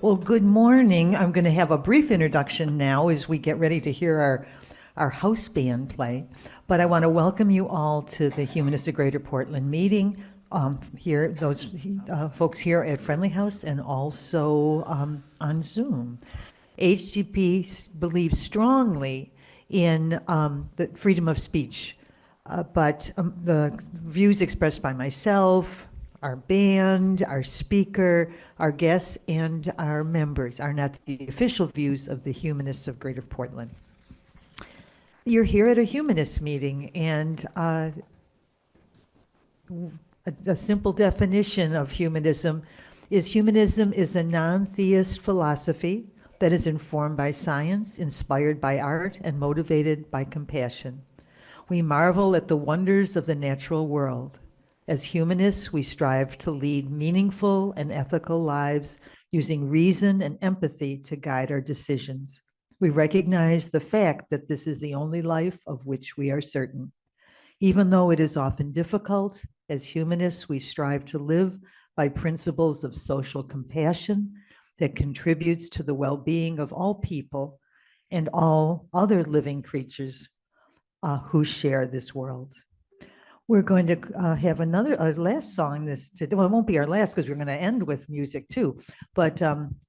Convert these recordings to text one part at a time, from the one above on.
Well, good morning. I'm going to have a brief introduction now as we get ready to hear our house band play. But I want to welcome you all to the Humanists of Greater Portland meeting here, those folks here at Friendly House and also on Zoom. HGP believes strongly in the freedom of speech, but the views expressed by myself, our band, our speaker, our guests, and our members are not the official views of the Humanists of Greater Portland. You're here at a humanist meeting, and a simple definition of humanism is a non-theist philosophy that is informed by science, inspired by art, and motivated by compassion. We marvel at the wonders of the natural world. As humanists, we strive to lead meaningful and ethical lives using reason and empathy to guide our decisions. We recognize the fact that this is the only life of which we are certain. Even though it is often difficult, as humanists, we strive to live by principles of social compassion that contributes to the well-being of all people and all other living creatures who share this world. We're going to have our last song well, it won't be our last because we're going to end with music too. But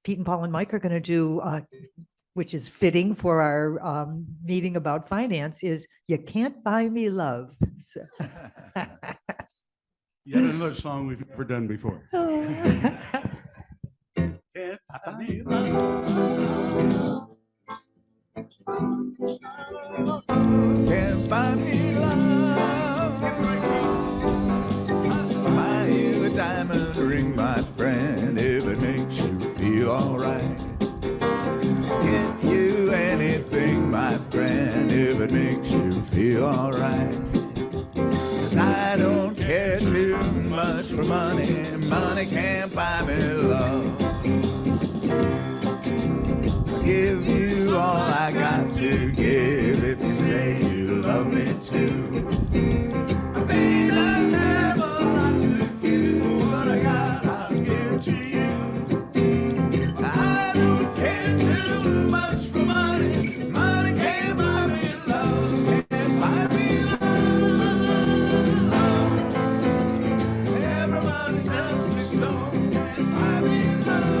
Pete and Paul and Mike are going to do, which is fitting for our meeting about finance, is You Can't Buy Me Love. So. Yet another song we've never done before. Can't buy me love. Can't buy me love. I'll buy you a diamond ring, my friend, if it makes you feel alright. Get you anything, my friend, if it makes you feel alright. 'Cause I don't care too much for money. Money can't buy me love. Give you all I got to give if you say you love me too. I mean, I never like to give what I got, I'll give to you. I don't care too much for money. Money can't buy me love. Can't buy me love. Everybody tells me so. Can't buy me love.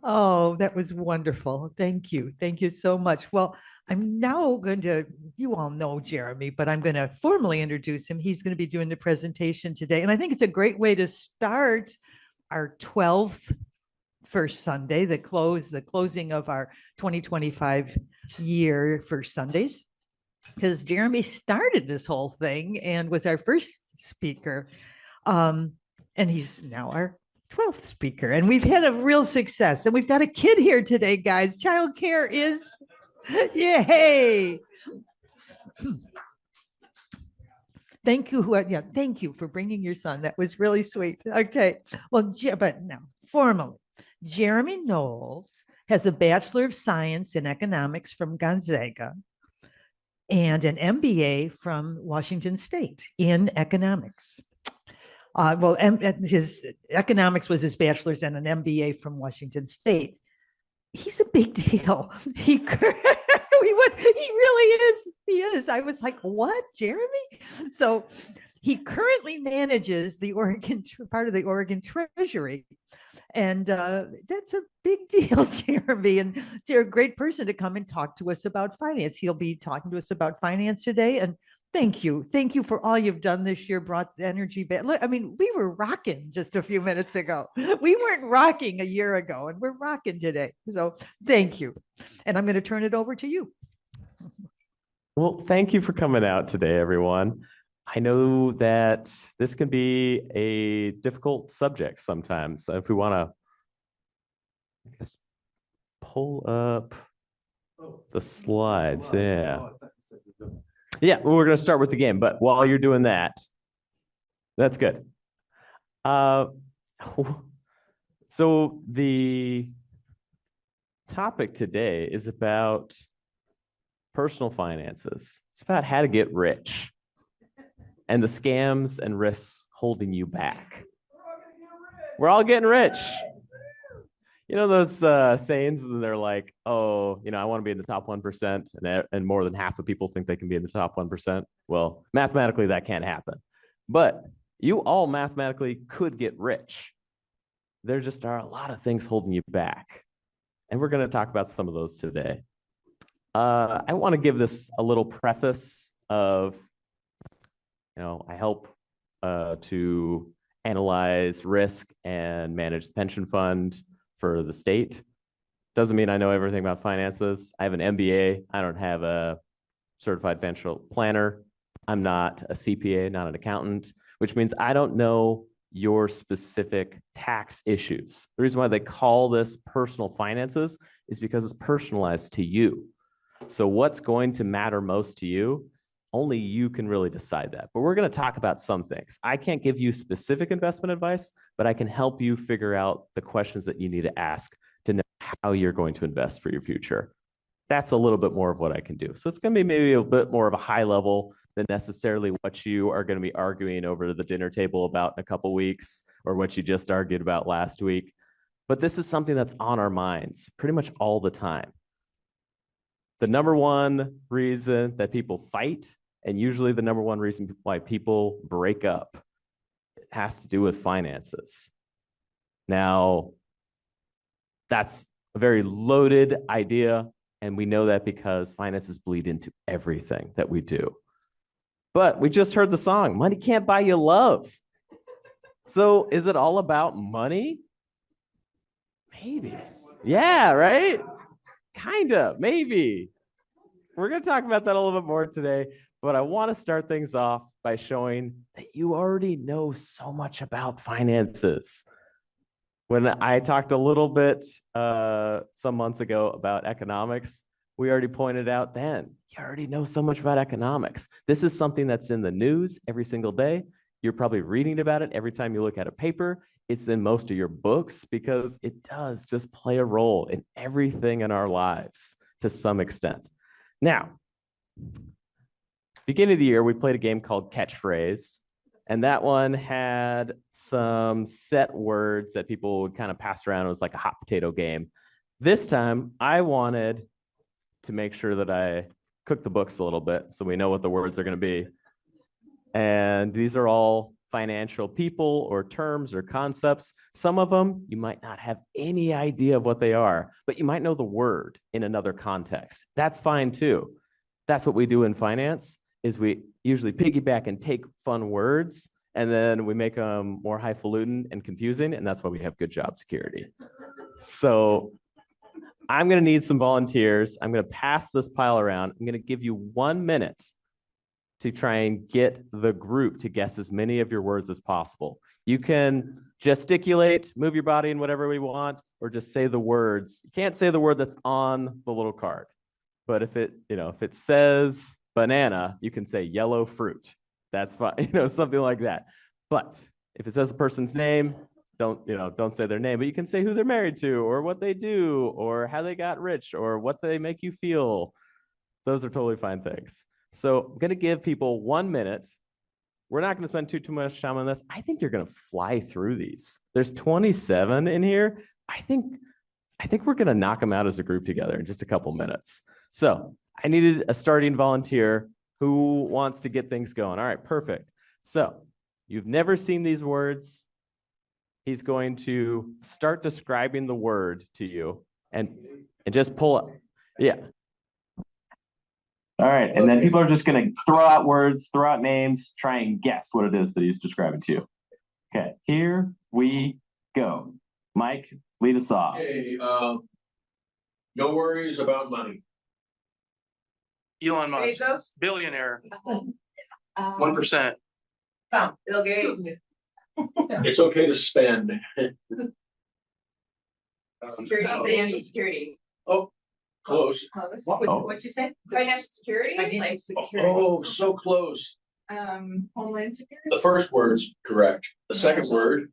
Oh, that was wonderful. Thank you. Thank you so much. Well, you all know Jeremy, but I'm going to formally introduce him. He's going to be doing the presentation today. And I think it's a great way to start our 12th First Sunday, the closing of our 2025 year First Sundays, because Jeremy started this whole thing and was our first speaker. And he's now our 12th speaker. And we've had a real success. And we've got a kid here today, guys. Childcare is, yay. Thank you. Yeah, thank you for bringing your son. That was really sweet. Okay. Well, but now, formally, Jeremy Knowles has a Bachelor of Science in Economics from Gonzaga and an MBA from Washington State in economics. His economics was his bachelor's and an MBA from Washington State. He's a big deal. He really is. He is. I was like, what, Jeremy? So he currently manages the Oregon part of the Oregon Treasury. And that's a big deal, Jeremy. And you're a great person to come and talk to us about finance. He'll be talking to us about finance today. And thank you. Thank you for all you've done this year, brought the energy back. Look, I mean, we were rocking just a few minutes ago. We weren't rocking a year ago, and we're rocking today. So thank you. And I'm going to turn it over to you. Well, thank you for coming out today, everyone. I know that this can be a difficult subject sometimes. If we want to, I guess, pull up the slides. Yeah. Yeah, well, we're going to start with the game. But while you're doing that, that's good. So the topic today is about personal finances. It's about how to get rich and the scams and risks holding you back. We're all getting rich. You know those sayings that they're like, oh, I want to be in the top 1%, and more than half of people think they can be in the top 1%. Well, mathematically, that can't happen. But you all mathematically could get rich. There just are a lot of things holding you back. And we're going to talk about some of those today. I want to give this a little preface of, I help to analyze risk and manage the pension fund for the state. Doesn't mean I know everything about finances. I have an MBA. I don't have a certified financial planner. I'm not a CPA, not an accountant, which means I don't know your specific tax issues. The reason why they call this personal finances is because it's personalized to you. So what's going to matter most to you? Only you can really decide that. But we're going to talk about some things. I can't give you specific investment advice, but I can help you figure out the questions that you need to ask to know how you're going to invest for your future. That's a little bit more of what I can do. So it's going to be maybe a bit more of a high level than necessarily what you are going to be arguing over the dinner table about in a couple weeks, or what you just argued about last week. But this is something that's on our minds pretty much all the time. The number one reason that people fight, and usually the number one reason why people break up, has to do with finances. Now, that's a very loaded idea, and we know that because finances bleed into everything that we do. But we just heard the song, money can't buy you love. So is it all about money? Maybe. Yeah, right? Kind of, maybe. We're going to talk about that a little bit more today, but I want to start things off by showing that you already know so much about finances. When I talked a little bit some months ago about economics, we already pointed out then, you already know so much about economics. This is something that's in the news every single day. You're probably reading about it every time you look at a paper. It's in most of your books because it does just play a role in everything in our lives to some extent. Now, beginning of the year, we played a game called Catchphrase, and that one had some set words that people would kind of pass around. It was like a hot potato game. This time, I wanted to make sure that I cook the books a little bit so we know what the words are going to be. And these are all financial people or terms or concepts. Some of them you might not have any idea of what they are, but you might know the word in another context. That's fine too. That's what we do in finance, is we usually piggyback and take fun words and then we make them more highfalutin and confusing, and that's why we have good job security. So I'm going to need some volunteers. I'm going to pass this pile around. I'm going to give you 1 minute to try and get the group to guess as many of your words as possible. You can gesticulate, move your body in whatever we want, or just say the words. You can't say the word that's on the little card. But if it says banana, you can say yellow fruit. That's fine, something like that. But if it says a person's name, don't say their name, but you can say who they're married to or what they do or how they got rich or what they make you feel. Those are totally fine things. So I'm going to give people 1 minute. We're not going to spend too much time on this. I think you're going to fly through these. There's 27 in here. I think we're going to knock them out as a group together in just a couple minutes. So I needed a starting volunteer who wants to get things going. All right, perfect. So you've never seen these words. He's going to start describing the word to you and just pull up. Yeah. All right. And then people are just going to throw out words, throw out names, try and guess what it is that he's describing to you. Okay. Here we go. Mike, lead us off. Hey, no worries about money. Elon Musk, Bezos? billionaire, 1%. Bill Gates. It's okay to spend. Security, financial security. Oh, close. Close. Oh. What'd you say? Financial security? Like Oh, so close. Homeland security. The first word's correct. The second word.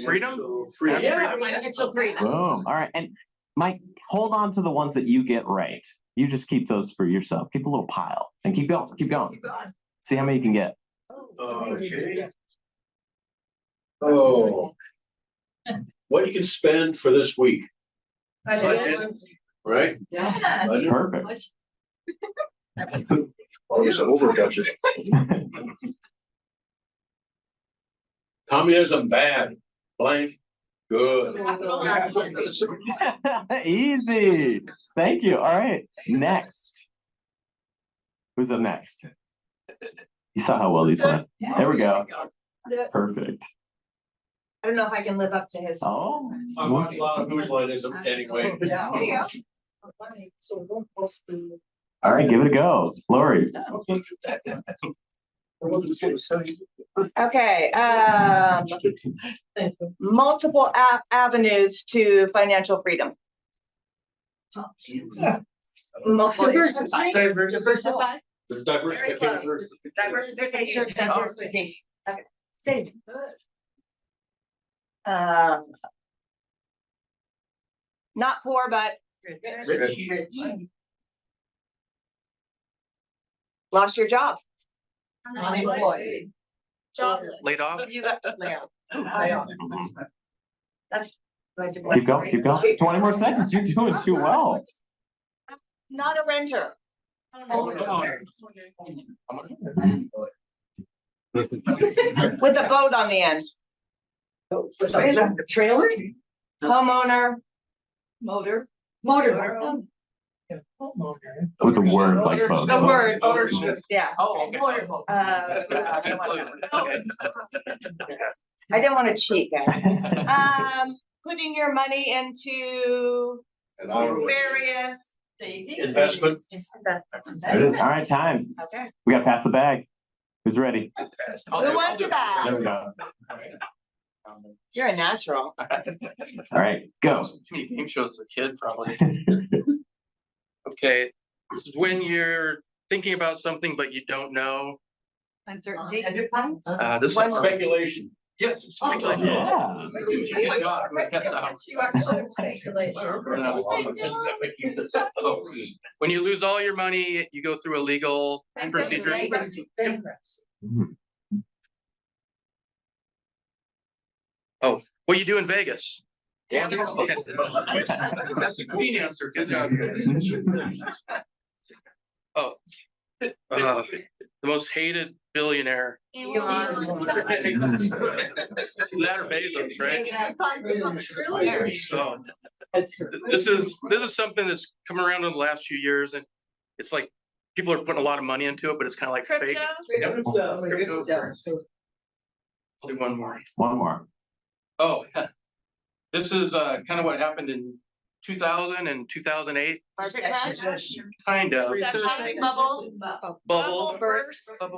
Freedom? Freedom. Yeah, financial freedom. Boom. All right. And Mike, hold on to the ones that you get right. You just keep those for yourself. Keep a little pile and keep going. Keep going. See how many you can get. Okay. Oh. What you can spend for this week, Budget. right? Yeah. Budget. Perfect. Oh, there's an over budget. Communism bad. Blank. Good. Easy. Thank you. All right. Next. Who's up next? You saw how well these went. There we go. Perfect. I don't know if I can live up to his. Oh. I'm watching a lot of whose line is it anyway. There you All right. Give it a go. Lori. Okay, multiple avenues to financial freedom. Multiple. Diversify. Diversify. There's diversification. Diversification. Diversification. Okay. Same. Not poor, but lost your job. Unemployed. Jobless. Laid off? You got laid off. That's- Keep going. Keep going. 20 more seconds. You're doing too well. Not a renter. With a boat on the end. Trailer? Homeowner. Motor. Motor. With the word like both. The word. Yeah. I didn't want to cheat, guys. Putting your money into various Investments. There it is. All right, time. Okay. We got to pass the bag. Who's ready? Who wants a bag? There we go. You're a natural. All right, go. Too many game shows as a kid, probably. Okay, this is when you're thinking about something but you don't know. Uncertainty. This is Speculation. yes, it's speculation. Yeah. Guess out. When you lose all your money, you go through a legal procedure. Mhm. Oh, what you do in Vegas? That's a clean answer. Good job. Oh, the most hated billionaire. That or Bezos, right? So this is something that's come around in the last few years, and it's like people are putting a lot of money into it, but it's kind of like fake. Yep. I'll do one more. One more. Oh, this is kind of what happened in 2000 and 2008. Market crash? Kind of. Bubble. Bubble. Burst. Or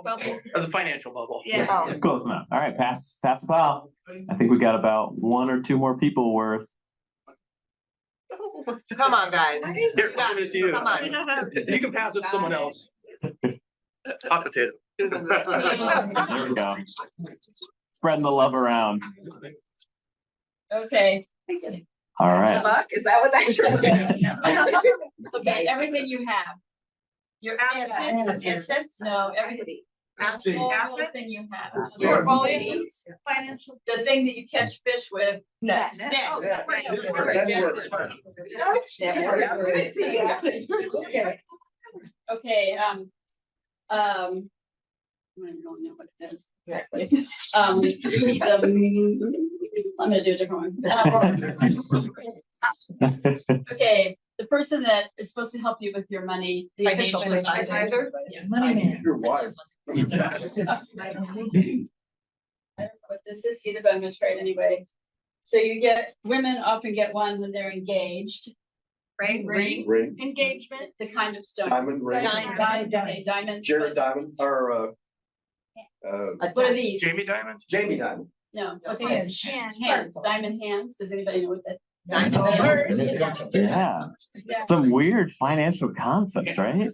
the financial bubble. Yeah. Close enough. All right, pass the pile. I think we got about 1 or 2 more people worth. Come on, guys. Here, I'll give it to you. Come on. You can pass it to someone else. Hot potato. There we go. Spreading the love around. Okay. All right. Buck, is that what that's? Okay, everything you have. Your assets, no, everything. Everything you have. Portfolio. Financial. The thing that you catch fish with. Net. Okay, I don't know what it is exactly. I'm gonna do a different one. Okay, the person that is supposed to help you with your money, the official advisor. Money man. Your wife. I don't know what this is either, but I'm gonna try it anyway. So you get, women often get one when they're engaged. Ring. Engagement, the kind of stone. Diamond ring. Diamond. Jared Diamond, or, What are these? Jamie Diamond? Jamie Diamond. No, what's Hands. this? Hands, diamond hands. Does anybody know what that? Yeah. Some weird financial concepts, right?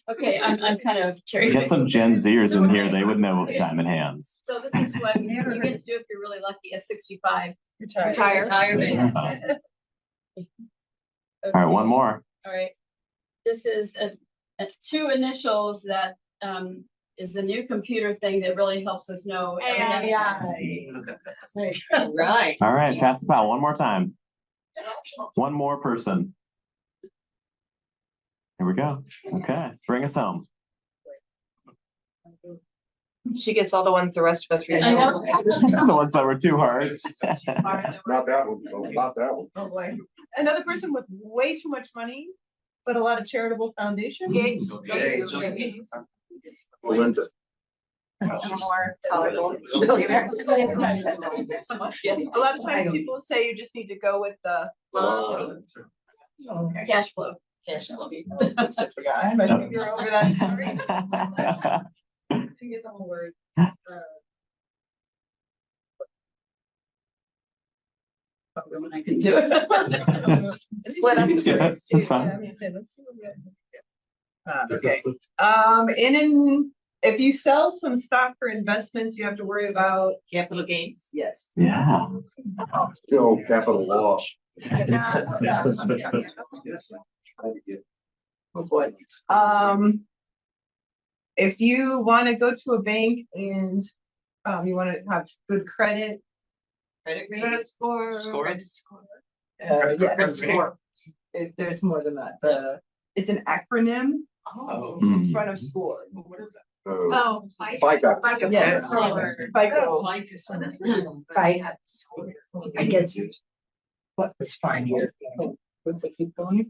Okay, I'm kind of cherry. Get some Gen Zers in here. They would know diamond hands. So this is what you get to do if you're really lucky at 65. Retire. All right, one more. All right. This is a two initials that is the new computer thing that really helps us know. Right. All right, pass the pal one more time. One more person. Here we go. Okay, bring us home. She gets all the ones the rest of us read. I know. The ones that were too hard. Not that one, no, not that one. Oh, boy. Another person with way too much money, but a lot of charitable foundations. Gates. Linda. More tolerable. A lot of times people say you just need to go with the. Cash flow. I forgot. I think you're over that story. I get the whole word. When I can do it. Split up. Yeah, that's fine. Yeah, I'm gonna say, let's see what we got. Okay, if you sell some stock for investments, you have to worry about Capital gains. yes. Yeah. No capital loss. Oh, boy. If you want to go to a bank and you want to have good credit. Credit score. Yeah, score. There's more than that. It's an acronym in front of score. Oh. FICA. Yes. FICO. I guess what was fine here. What's it keep going?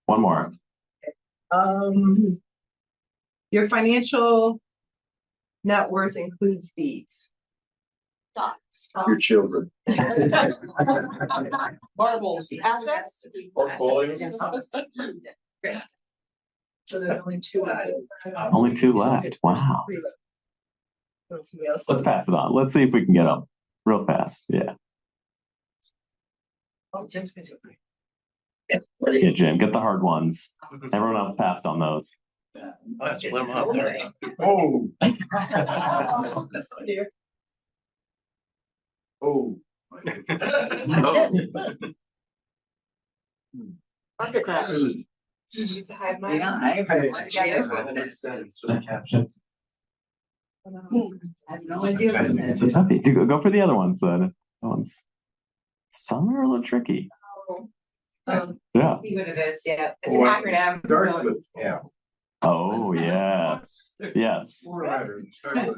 One more. Your financial net worth includes these. Your children. Marbles. Assets. Portfolio. So there's only two left. Only two left. Wow. Let's pass it on. Let's see if we can get up real fast. Yeah. Oh, Jim's gonna do it. Yeah, Jim, get the hard ones. Everyone else passed on those. Let's split 'em up. Oh. Oh. I have no idea. It's a toughie. Go for the other ones then. Some are a little tricky. Yeah. See what it is, yeah. It's an acronym. Starts with F. Oh, yes. Yes.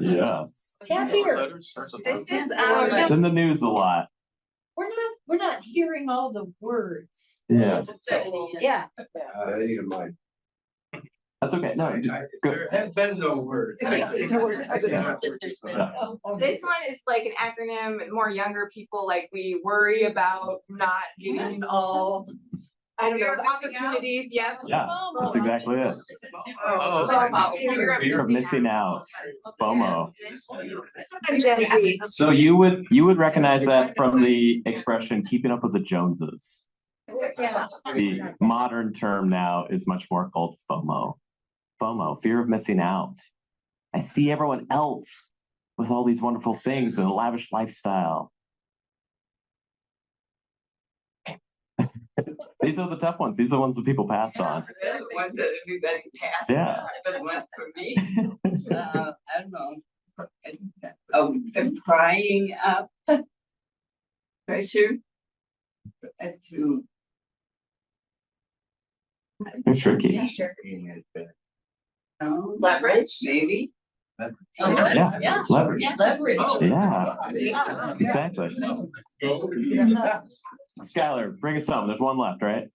Yes. Can't hear. This is, It's in the news a lot. We're not hearing all the words. Yeah. Yeah. Even mine. That's okay. No, good. There have been no words. This one is like an acronym, and more younger people, like we worry about not getting all, I don't know, the opportunities, yeah. Yeah, that's exactly it. FOMO. Fear of missing out. FOMO. Gen Z. So you would recognize that from the expression keeping up with the Joneses. Yeah. The modern term now is much more called FOMO. FOMO, fear of missing out. I see everyone else with all these wonderful things and a lavish lifestyle. These are the tough ones. These are the ones that people pass on. They're the ones that everybody passed. Yeah. But one for me, I don't know. And crying up. Pressure. To. They're tricky. Leverage? Maybe. Yeah, leverage. Leverage. Yeah, exactly. Skylar, bring us home. There's one left, right?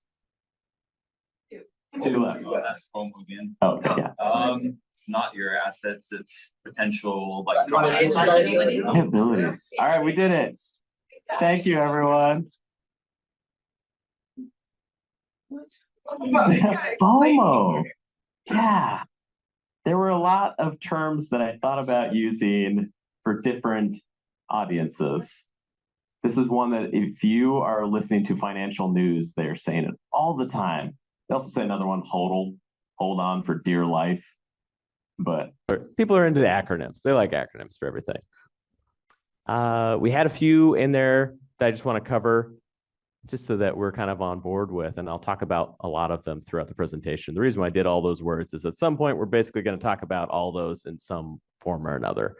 Two left. That's FOMO again. Oh, okay, yeah. It's not your assets, it's potential like Liabilities. All right, we did it. Thank you, everyone. FOMO. Yeah. There were a lot of terms that I thought about using for different audiences. This is one that if you are listening to financial news, they're saying it all the time. They also say another one, hold on for dear life. But people are into the acronyms. They like acronyms for everything. We had a few in there that I just want to cover just so that we're kind of on board with, and I'll talk about a lot of them throughout the presentation. The reason why I did all those words is at some point, we're basically going to talk about all those in some form or another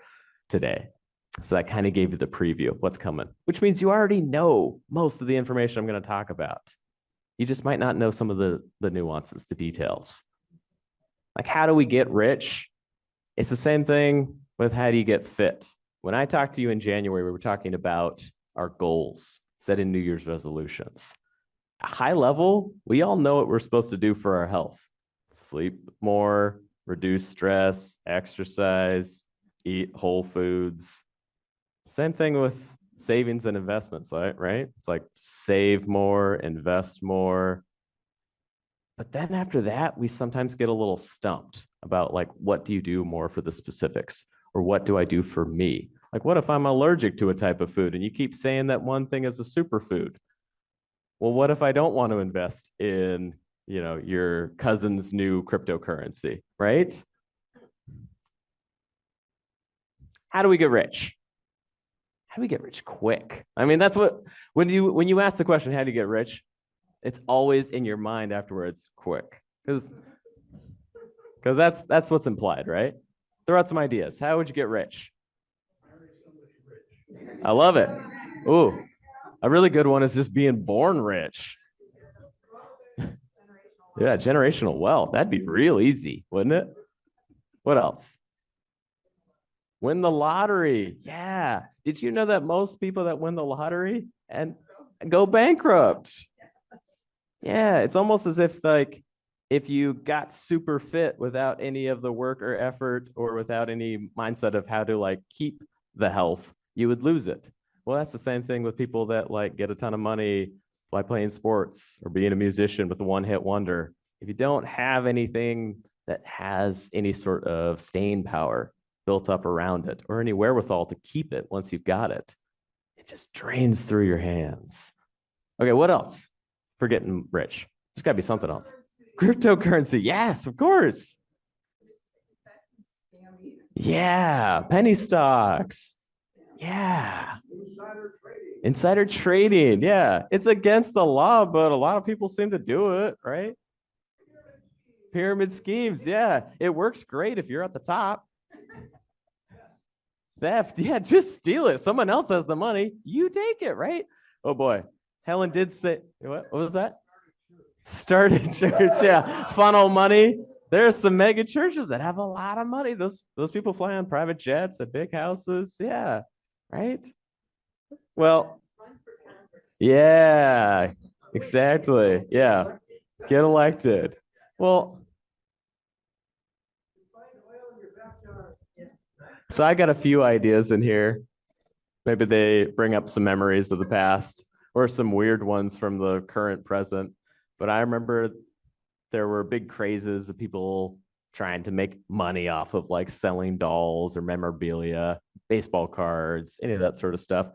today. So that kind of gave you the preview of what's coming, which means you already know most of the information I'm going to talk about. You just might not know some of the nuances, the details. Like, how do we get rich? It's the same thing with how do you get fit? When I talked to you in January, we were talking about our goals, setting New Year's resolutions. At high level, we all know what we're supposed to do for our health. Sleep more, reduce stress, exercise, eat whole foods. Same thing with savings and investments, right? It's like save more, invest more. But then after that, we sometimes get a little stumped about like, what do you do more for the specifics? Or what do I do for me? Like, what if I'm allergic to a type of food and you keep saying that one thing is a superfood? Well, what if I don't want to invest in, your cousin's new cryptocurrency, right? How do we get rich? How do we get rich quick? I mean, that's what, when you ask the question, how do you get rich? It's always in your mind afterwards, quick. Because that's what's implied, right? Throw out some ideas. How would you get rich? I love it. Ooh, a really good one is just being born rich. Yeah, generational wealth. That'd be real easy, wouldn't it? What else? Win the lottery. Yeah. Did you know that most people that win the lottery and go bankrupt? Yeah, it's almost as if like if you got super fit without any of the work or effort or without any mindset of how to like keep the health, you would lose it. Well, that's the same thing with people that like get a ton of money by playing sports or being a musician with a one-hit wonder. If you don't have anything that has any sort of staying power built up around it or any wherewithal to keep it once you've got it, it just drains through your hands. Okay, what else for getting rich? There's got to be something else. Cryptocurrency. Yes, of course. Yeah, penny stocks. Yeah. Insider trading. Yeah. It's against the law, but a lot of people seem to do it, right? Pyramid schemes. Yeah. It works great if you're at the top. Theft. Yeah. Just steal it. Someone else has the money. You take it, right? Oh boy. Helen did say, what was that? Started church. Yeah. Funnel money. There's some mega churches that have a lot of money. Those people fly on private jets at big houses. Yeah. Right? Well, yeah, exactly. Yeah. Get elected. Well, so I got a few ideas in here. Maybe they bring up some memories of the past or some weird ones from the current present. But I remember there were big crazes of people trying to make money off of like selling dolls or memorabilia, baseball cards, any of that sort of stuff.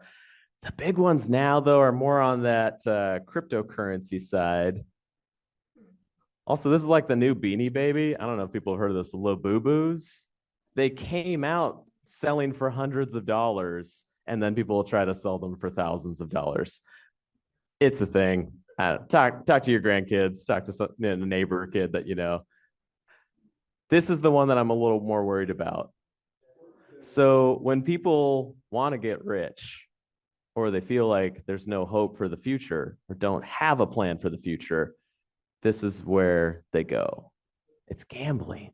The big ones now, though, are more on that cryptocurrency side. Also, this is like the new Beanie Baby. I don't know if people have heard of this, Labubu's. They came out selling for hundreds of dollars, and then people will try to sell them for thousands of dollars. It's a thing. Talk to your grandkids, talk to a neighbor kid that you know. This is the one that I'm a little more worried about. So when people want to get rich, or they feel like there's no hope for the future, or don't have a plan for the future, this is where they go. It's gambling.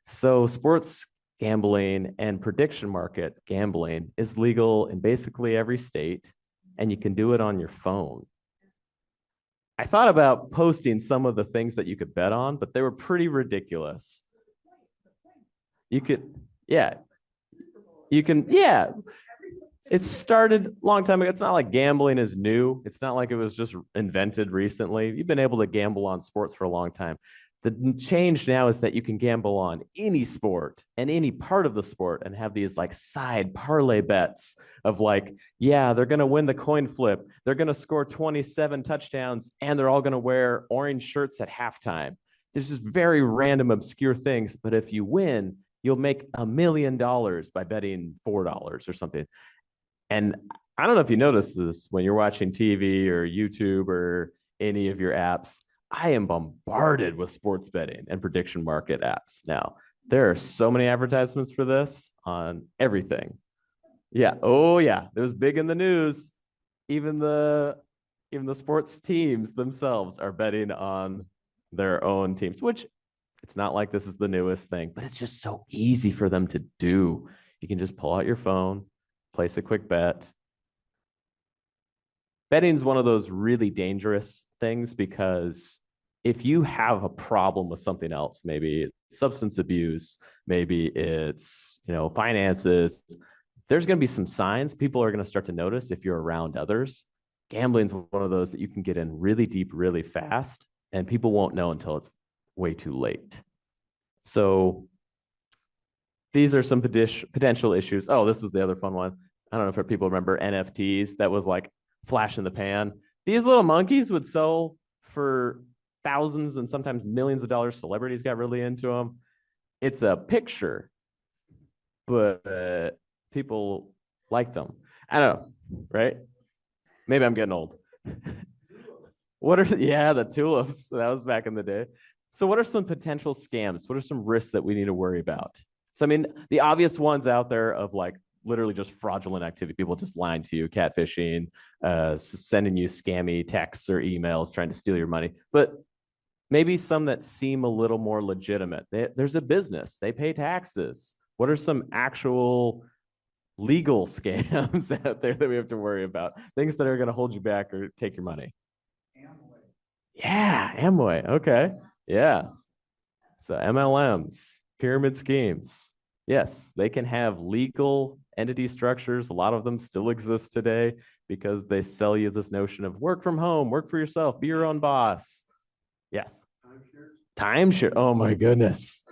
So sports gambling and prediction market gambling is legal in basically every state, and you can do it on your phone. I thought about posting some of the things that you could bet on, but they were pretty ridiculous. You could, yeah, you can, yeah. It started a long time ago. It's not like gambling is new. It's not like it was just invented recently. You've been able to gamble on sports for a long time. The change now is that you can gamble on any sport and any part of the sport and have these like side parlay bets of like, yeah, they're going to win the coin flip. They're going to score 27 touchdowns and they're all going to wear orange shirts at halftime. There's just very random, obscure things. But if you win, you'll make $1 million by betting $4 or something. And I don't know if you notice this when you're watching TV or YouTube or any of your apps. I am bombarded with sports betting and prediction market apps now. There are so many advertisements for this on everything. Yeah. Oh, yeah. It was big in the news. Even the sports teams themselves are betting on their own teams, which it's not like this is the newest thing, but it's just so easy for them to do. You can just pull out your phone, place a quick bet. Betting is one of those really dangerous things because if you have a problem with something else, maybe it's substance abuse, maybe it's, finances, there's going to be some signs people are going to start to notice if you're around others. Gambling is one of those that you can get in really deep, really fast, and people won't know until it's way too late. So these are some potential issues. Oh, this was the other fun one. I don't know if people remember NFTs. That was like flash in the pan. These little monkeys would sell for thousands and sometimes millions of dollars. Celebrities got really into them. It's a picture, but people liked them. I don't know, right? Maybe I'm getting old. The tulips. That was back in the day. So what are some potential scams? What are some risks that we need to worry about? So, I mean, the obvious ones out there of like literally just fraudulent activity, people just lying to you, catfishing, sending you scammy texts or emails trying to steal your money. But maybe some that seem a little more legitimate. There's a business, they pay taxes. What are some actual legal scams out there that we have to worry about? Things that are going to hold you back or take your money? Amway. Yeah, Amway. Okay. Yeah. So MLMs, pyramid schemes. Yes, they can have legal entity structures. A lot of them still exist today because they sell you this notion of work from home, work for yourself, be your own boss. Yes. Timeshare. Oh my goodness.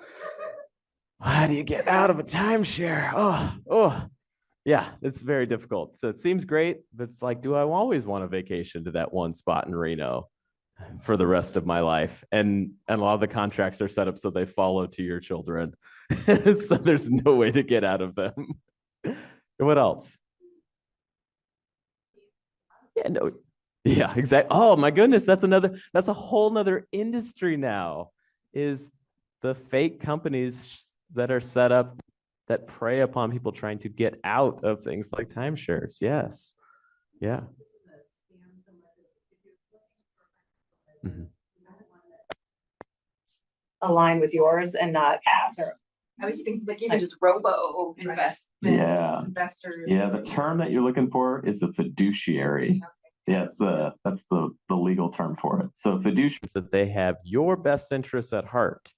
How do you get out of a timeshare? Oh, yeah, it's very difficult. So it seems great, but it's like, do I always want a vacation to that one spot in Reno for the rest of my life? And a lot of the contracts are set up so they follow to your children. So there's no way to get out of them. What else? Yeah, no. Yeah, exactly. Oh my goodness, that's a whole nother industry now, is the fake companies that are set up that prey upon people trying to get out of things like timeshares. Yes. Yeah. Mhm. Align with yours and not. Yes. I was thinking like even just robo investment. Yeah. Investors. Yeah, the term that you're looking for is a fiduciary. Yes, that's the legal term for it. So fiduciaries, that they have your best interests at heart.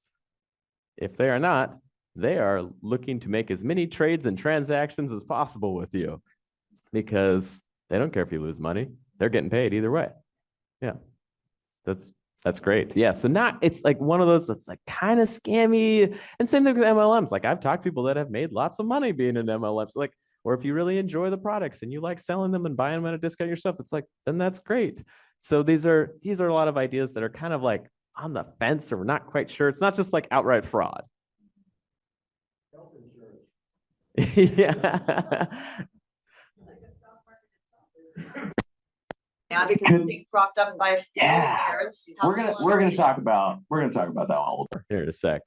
If they are not, they are looking to make as many trades and transactions as possible with you because they don't care if you lose money. They're getting paid either way. Yeah, that's great. Yeah, so it's like one of those that's like kind of scammy. And same thing with MLMs. Like I've talked to people that have made lots of money being in MLMs. Like, or if you really enjoy the products and you like selling them and buying them at a discount yourself, it's like, then that's great. So these are a lot of ideas that are kind of like on the fence or we're not quite sure. It's not just like outright fraud. Yeah. Now because it's being propped up by Yeah. parents. We're gonna talk about that one a little bit. Here in a sec.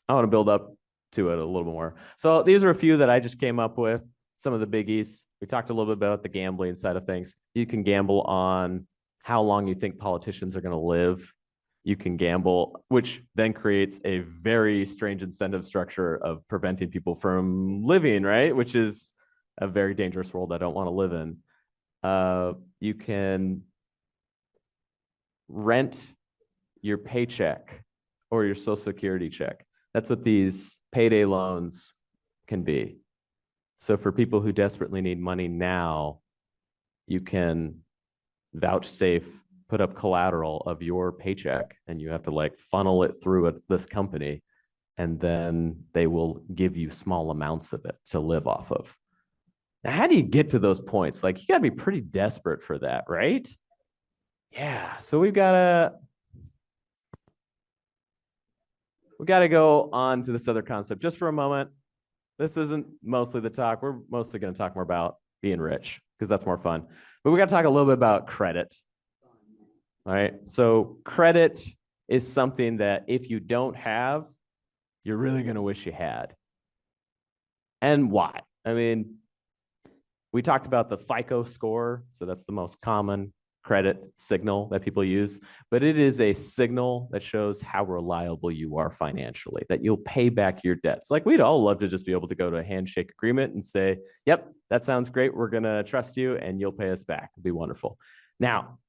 I want to build up to it a little more. So these are a few that I just came up with. Some of the biggies. We talked a little bit about the gambling side of things. You can gamble on how long you think politicians are going to live. You can gamble, which then creates a very strange incentive structure of preventing people from living, right? Which is a very dangerous world I don't want to live in. You can rent your paycheck or your social security check. That's what these payday loans can be. So for people who desperately need money now, you can vouchsafe, put up collateral of your paycheck, and you have to like funnel it through this company, and then they will give you small amounts of it to live off of. Now, how do you get to those points? Like, you got to be pretty desperate for that, right? Yeah. So we got to go on to this other concept just for a moment. This isn't mostly the talk. We're mostly going to talk more about being rich because that's more fun. But we got to talk a little bit about credit. All right. So credit is something that if you don't have, you're really going to wish you had. And why? I mean, we talked about the FICO score. So that's the most common credit signal that people use, but it is a signal that shows how reliable you are financially, that you'll pay back your debts. Like, we'd all love to just be able to go to a handshake agreement and say, yep, that sounds great. We're going to trust you and you'll pay us back. It'd be wonderful. Now,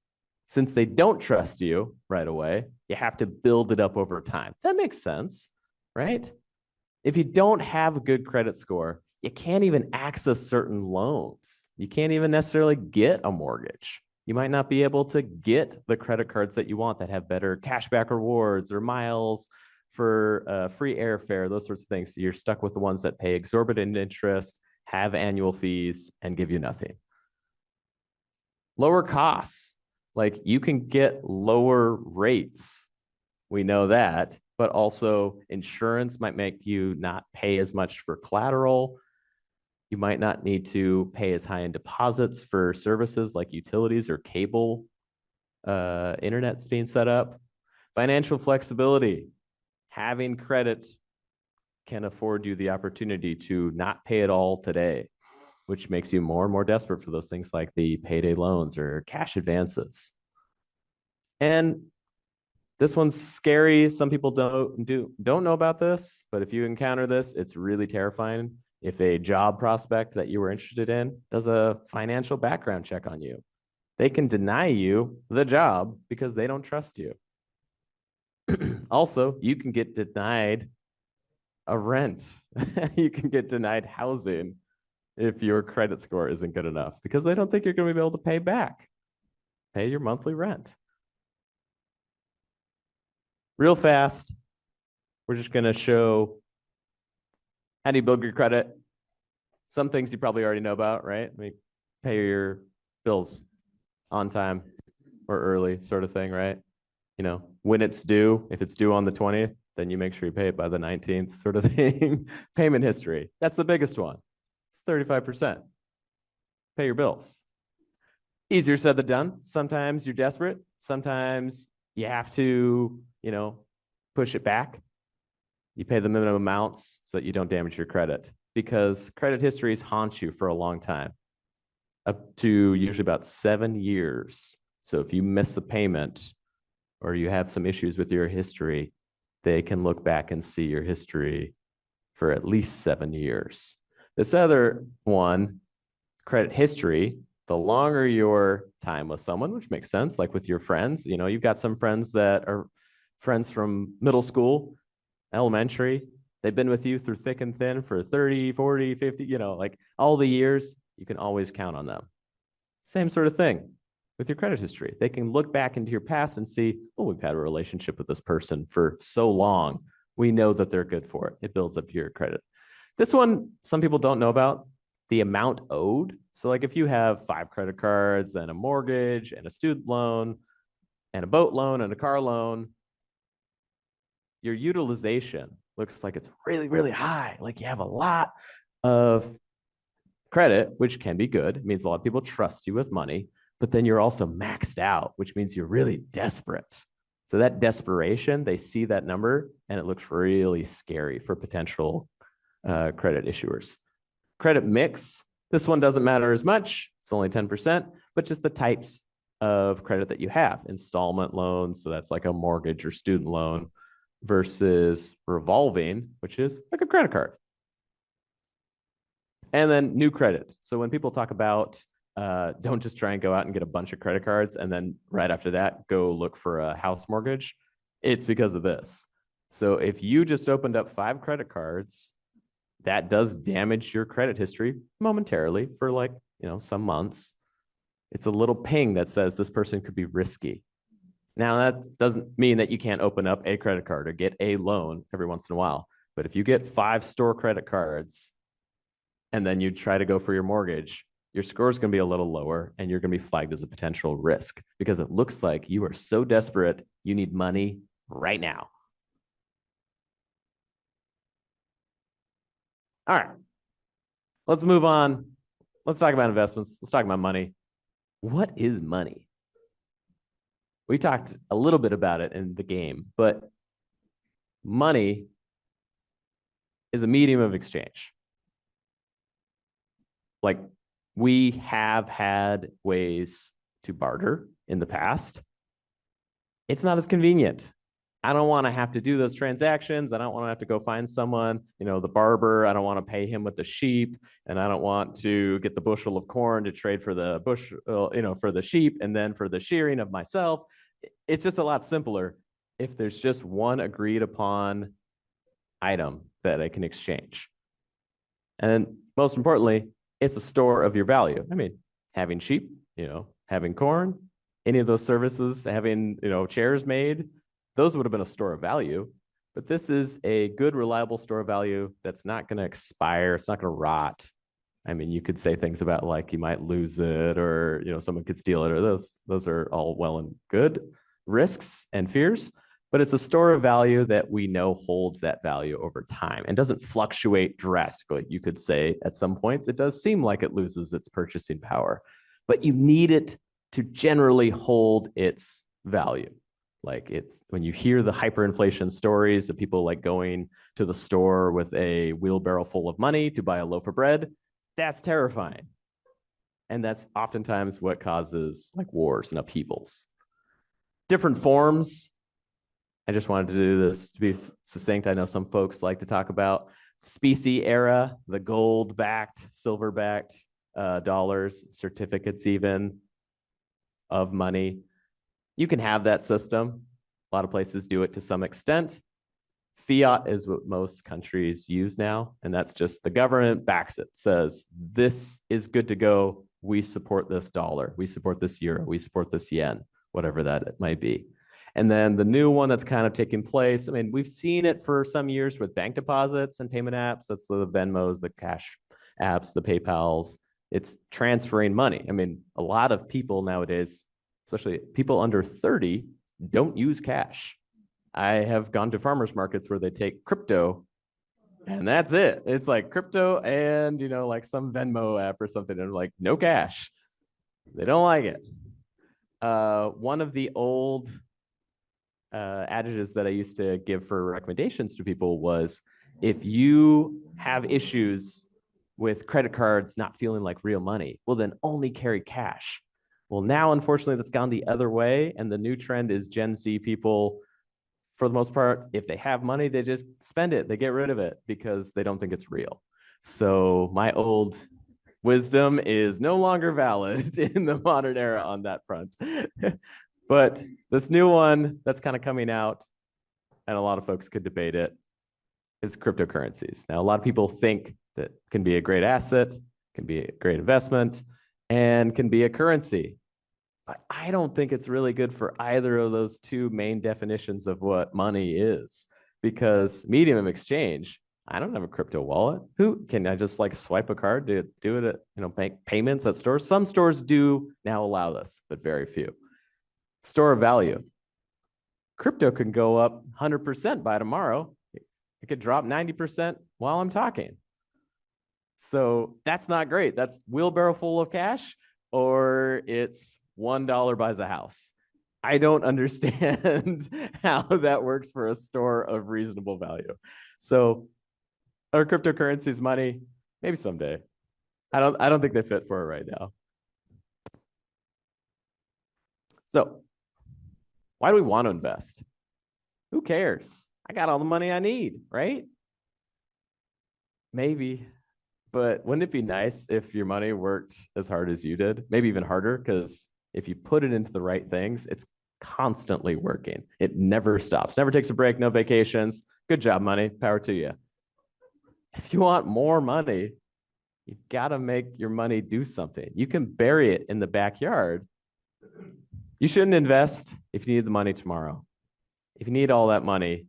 since they don't trust you right away, you have to build it up over time. That makes sense, right? If you don't have a good credit score, you can't even access certain loans. You can't even necessarily get a mortgage. You might not be able to get the credit cards that you want that have better cashback rewards or miles for free airfare, those sorts of things. So you're stuck with the ones that pay exorbitant interest, have annual fees, and give you nothing. Lower costs, like you can get lower rates. We know that, but also insurance might make you not pay as much for collateral. You might not need to pay as high in deposits for services like utilities or cable, internet's being set up. Financial flexibility. Having credit can afford you the opportunity to not pay it all today, which makes you more and more desperate for those things like the payday loans or cash advances. And this one's scary. Some people don't know about this, but if you encounter this, it's really terrifying. If a job prospect that you were interested in does a financial background check on you, they can deny you the job because they don't trust you. Also, you can get denied a rent. You can get denied housing if your credit score isn't good enough because they don't think you're going to be able to pay your monthly rent. Real fast, we're just going to show how do you build your credit? Some things you probably already know about, right? I mean, pay your bills on time or early sort of thing, right? You know, when it's due, if it's due on the 20th, then you make sure you pay it by the 19th sort of thing. Payment history, that's the biggest one. It's 35%. Pay your bills. Easier said than done. Sometimes you're desperate. Sometimes you have to, push it back. You pay the minimum amounts so that you don't damage your credit because credit histories haunt you for a long time, up to usually about 7 years. So if you miss a payment or you have some issues with your history, they can look back and see your history for at least 7 years. This other one, credit history, the longer your time with someone, which makes sense, like with your friends, you've got some friends that are friends from middle school, elementary, they've been with you through thick and thin for 30, 40, 50, like all the years, you can always count on them. Same sort of thing with your credit history. They can look back into your past and see, oh, we've had a relationship with this person for so long. We know that they're good for it. It builds up your credit. This one, some people don't know about, the amount owed. So like if you have 5 credit cards and a mortgage and a student loan and a boat loan and a car loan, your utilization looks like it's really, really high. Like you have a lot of credit, which can be good. It means a lot of people trust you with money, but then you're also maxed out, which means you're really desperate. So that desperation, they see that number and it looks really scary for potential credit issuers. Credit mix, this one doesn't matter as much. It's only 10%, but just the types of credit that you have. Installment loans, so that's like a mortgage or student loan, versus revolving, which is like a credit card. And then new credit. So when people talk about don't just try and go out and get a bunch of credit cards and then right after that go look for a house mortgage, it's because of this. So if you just opened up 5 credit cards, that does damage your credit history momentarily for like, some months. It's a little ping that says this person could be risky. Now, that doesn't mean that you can't open up a credit card or get a loan every once in a while. But if you get 5 store credit cards and then you try to go for your mortgage, your score is going to be a little lower and you're going to be flagged as a potential risk because it looks like you are so desperate, you need money right now. All right, let's move on. Let's talk about investments. Let's talk about money. What is money? We talked a little bit about it in the game, but money is a medium of exchange. Like we have had ways to barter in the past. It's not as convenient. I don't want to have to do those transactions. I don't want to have to go find someone, the barber. I don't want to pay him with the sheep, and I don't want to get the bushel of corn to trade for the for the sheep and then for the shearing of myself. It's just a lot simpler if there's just one agreed upon item that I can exchange. And most importantly, it's a store of your value. I mean, having sheep, having corn, any of those services, having, chairs made, those would have been a store of value. But this is a good, reliable store of value that's not going to expire. It's not going to rot. I mean, you could say things about like you might lose it or, someone could steal it, or those are all well and good risks and fears. But it's a store of value that we know holds that value over time and doesn't fluctuate drastically. You could say at some points it does seem like it loses its purchasing power, but you need it to generally hold its value. Like it's when you hear the hyperinflation stories of people like going to the store with a wheelbarrow full of money to buy a loaf of bread, that's terrifying. And that's oftentimes what causes like wars and upheavals. Different forms. I just wanted to do this to be succinct. I know some folks like to talk about specie era, the gold-backed, silver-backed dollars, certificates even of money. You can have that system. A lot of places do it to some extent. Fiat is what most countries use now, and that's just the government backs it, says this is good to go. We support this dollar. We support this euro. We support this yen, whatever that might be. And then the new one that's kind of taking place, I mean, we've seen it for some years with bank deposits and payment apps. That's the Venmos, the cash apps, the PayPals. It's transferring money. I mean, a lot of people nowadays, especially people under 30, don't use cash. I have gone to farmers markets where they take crypto and that's it. It's like crypto and, like some Venmo app or something. And like, no cash. They don't like it. One of the old adages that I used to give for recommendations to people was if you have issues with credit cards not feeling like real money, well, then only carry cash. Well, now, unfortunately, that's gone the other way. And the new trend is Gen Z people, for the most part, if they have money, they just spend it. They get rid of it because they don't think it's real. So my old wisdom is no longer valid in the modern era on that front. But this new one that's kind of coming out, and a lot of folks could debate it, is cryptocurrencies. Now, a lot of people think that can be a great asset, can be a great investment, and can be a currency. But I don't think it's really good for either of those two main definitions of what money is, because medium of exchange, I don't have a crypto wallet. Who can I just like swipe a card to do it at bank payments at stores? Some stores do now allow this, but very few. Store of value. Crypto can go up 100% by tomorrow. It could drop 90% while I'm talking. So that's not great. That's wheelbarrow full of cash, or it's $1 buys a house. I don't understand how that works for a store of reasonable value. So are cryptocurrencies money? Maybe someday. I don't think they fit for it right now. So why do we want to invest? Who cares? I got all the money I need, right? Maybe, but wouldn't it be nice if your money worked as hard as you did? Maybe even harder, because if you put it into the right things, it's constantly working. It never stops, never takes a break, no vacations. Good job, money. Power to you. If you want more money, you got to make your money do something. You can bury it in the backyard. You shouldn't invest if you need the money tomorrow. If you need all that money,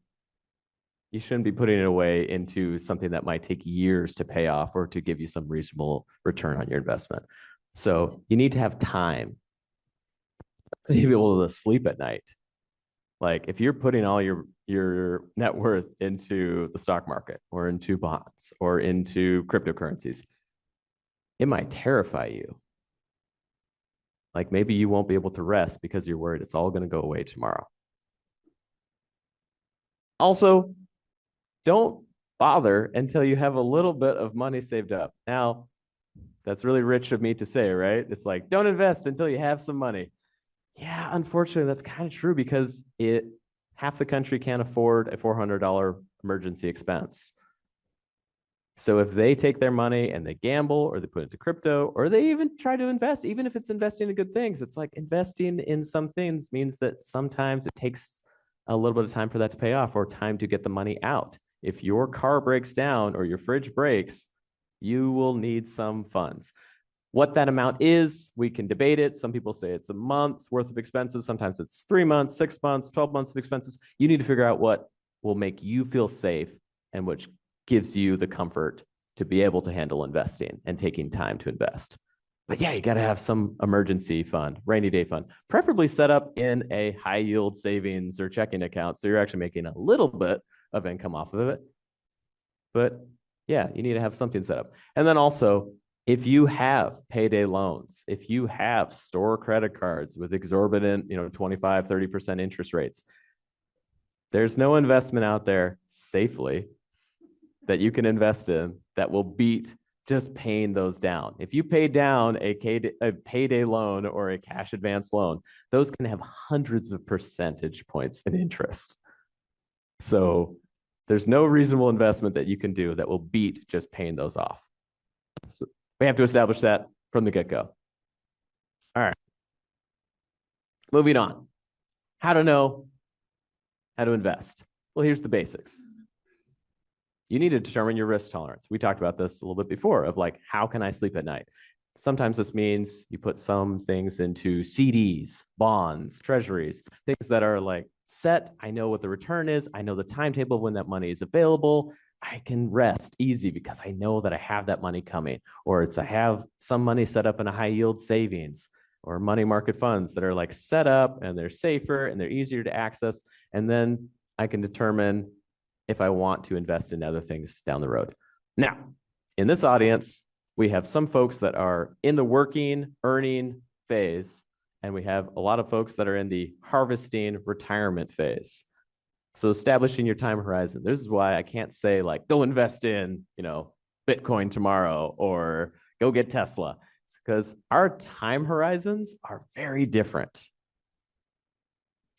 you shouldn't be putting it away into something that might take years to pay off or to give you some reasonable return on your investment. So you need to have time to be able to sleep at night. Like if you're putting all your net worth into the stock market or into bonds or into cryptocurrencies, it might terrify you. Like maybe you won't be able to rest because you're worried it's all going to go away tomorrow. Also, don't bother until you have a little bit of money saved up. Now, that's really rich of me to say, right? It's like, don't invest until you have some money. Yeah, unfortunately, that's kind of true because half the country can't afford a $400 emergency expense. So if they take their money and they gamble or they put it into crypto or they even try to invest, even if it's investing in good things, it's like investing in some things means that sometimes it takes a little bit of time for that to pay off or time to get the money out. If your car breaks down or your fridge breaks, you will need some funds. What that amount is, we can debate it. Some people say it's a month's worth of expenses. Sometimes it's 3 months, 6 months, 12 months of expenses. You need to figure out what will make you feel safe and which gives you the comfort to be able to handle investing and taking time to invest. But yeah, you got to have some emergency fund, rainy day fund, preferably set up in a high yield savings or checking account. So you're actually making a little bit of income off of it. But yeah, you need to have something set up. And then also, if you have payday loans, if you have store credit cards with exorbitant, 25, 30% interest rates, there's no investment out there safely that you can invest in that will beat just paying those down. If you pay down a payday loan or a cash advance loan, those can have hundreds of percentage points in interest. So there's no reasonable investment that you can do that will beat just paying those off. So we have to establish that from the get-go. All right. Moving on. How to know how to invest. Well, here's the basics. You need to determine your risk tolerance. We talked about this a little bit before of like, how can I sleep at night? Sometimes this means you put some things into CDs, bonds, treasuries, things that are like set. I know what the return is. I know the timetable when that money is available. I can rest easy because I know that I have that money coming. Or I have some money set up in a high yield savings or money market funds that are like set up and they're safer and they're easier to access. And then I can determine if I want to invest in other things down the road. Now, in this audience, we have some folks that are in the working, earning phase, and we have a lot of folks that are in the harvesting, retirement phase. So establishing your time horizon. This is why I can't say like, go invest in, Bitcoin tomorrow or go get Tesla. It's because our time horizons are very different.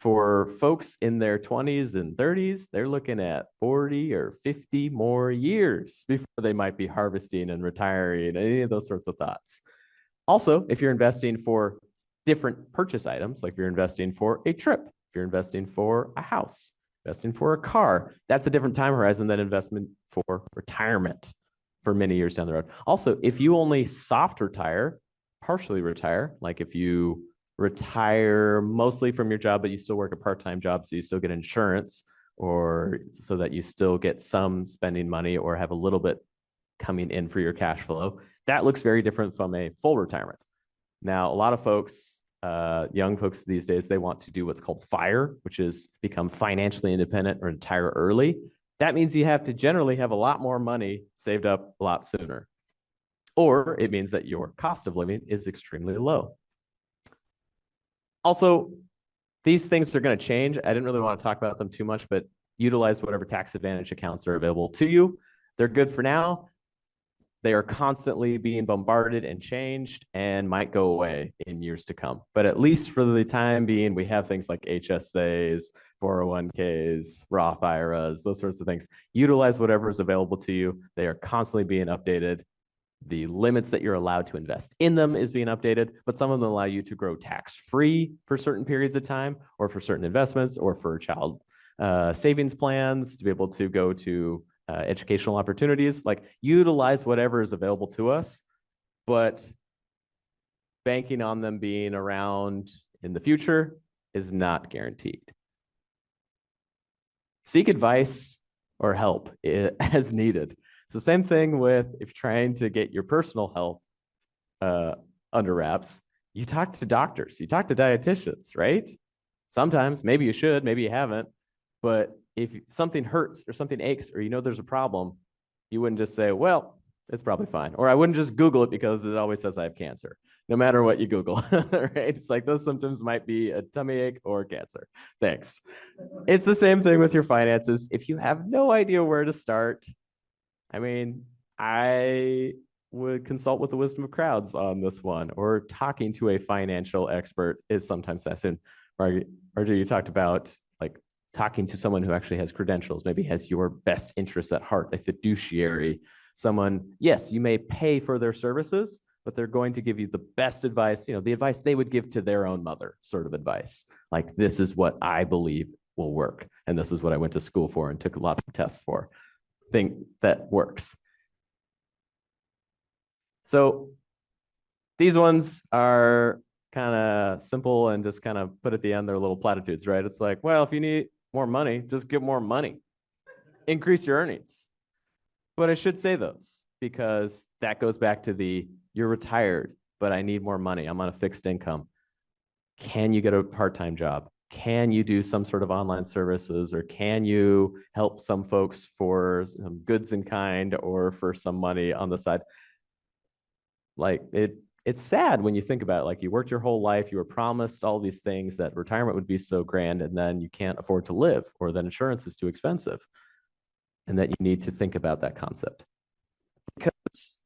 For folks in their 20s and 30s, they're looking at 40 or 50 more years before they might be harvesting and retiring, any of those sorts of thoughts. Also, if you're investing for different purchase items, like you're investing for a trip, if you're investing for a house, investing for a car, that's a different time horizon than investment for retirement for many years down the road. Also, if you only soft retire, partially retire, like if you retire mostly from your job, but you still work a part-time job, so you still get insurance, or so that you still get some spending money or have a little bit coming in for your cash flow. That looks very different from a full retirement. Now, a lot of folks young folks these days, they want to do what's called FIRE, which is become financially independent or retire early. That means you have to generally have a lot more money saved up a lot sooner. Or it means that your cost of living is extremely low. Also, these things are going to change. I didn't really want to talk about them too much, but utilize whatever tax advantage accounts are available to you. They're good for now. They are constantly being bombarded and changed and might go away in years to come. But at least for the time being, we have things like HSAs, 401ks, Roth IRAs, those sorts of things. Utilize whatever is available to you. They are constantly being updated. The limits that you're allowed to invest in them is being updated, but some of them allow you to grow tax-free for certain periods of time, or for certain investments, or for child savings plans to be able to go to educational opportunities. Like, utilize whatever is available to us, but banking on them being around in the future is not guaranteed. Seek advice or help as needed. So same thing with if you're trying to get your personal health under wraps, you talk to doctors, you talk to dietitians, right? Sometimes, maybe you should, maybe you haven't, but if something hurts or something aches or you know there's a problem, you wouldn't just say, well, it's probably fine. Or I wouldn't just Google it because it always says I have cancer, no matter what you Google, right? It's like those symptoms might be a tummy ache or cancer. Thanks. It's the same thing with your finances. If you have no idea where to start, I mean, I would consult with the wisdom of crowds on this one, or talking to a financial expert is sometimes necessary. RJ, you talked about like talking to someone who actually has credentials, maybe has your best interests at heart, a fiduciary, someone, yes, you may pay for their services, but they're going to give you the best advice, you know, the advice they would give to their own mother, sort of advice. Like, this is what I believe will work, and this is what I went to school for and took lots of tests for. Think that works. So these ones are kind of simple and just kind of put at the end, they're little platitudes, right? It's like, well, if you need more money, just get more money. Increase your earnings. But I should say those because that goes back to you're retired, but I need more money. I'm on a fixed income. Can you get a part-time job? Can you do some sort of online services, or can you help some folks for some goods in kind or for some money on the side? Like, it's sad when you think about it. Like, you worked your whole life, you were promised all these things, that retirement would be so grand, and then you can't afford to live, or that insurance is too expensive, and that you need to think about that concept. Because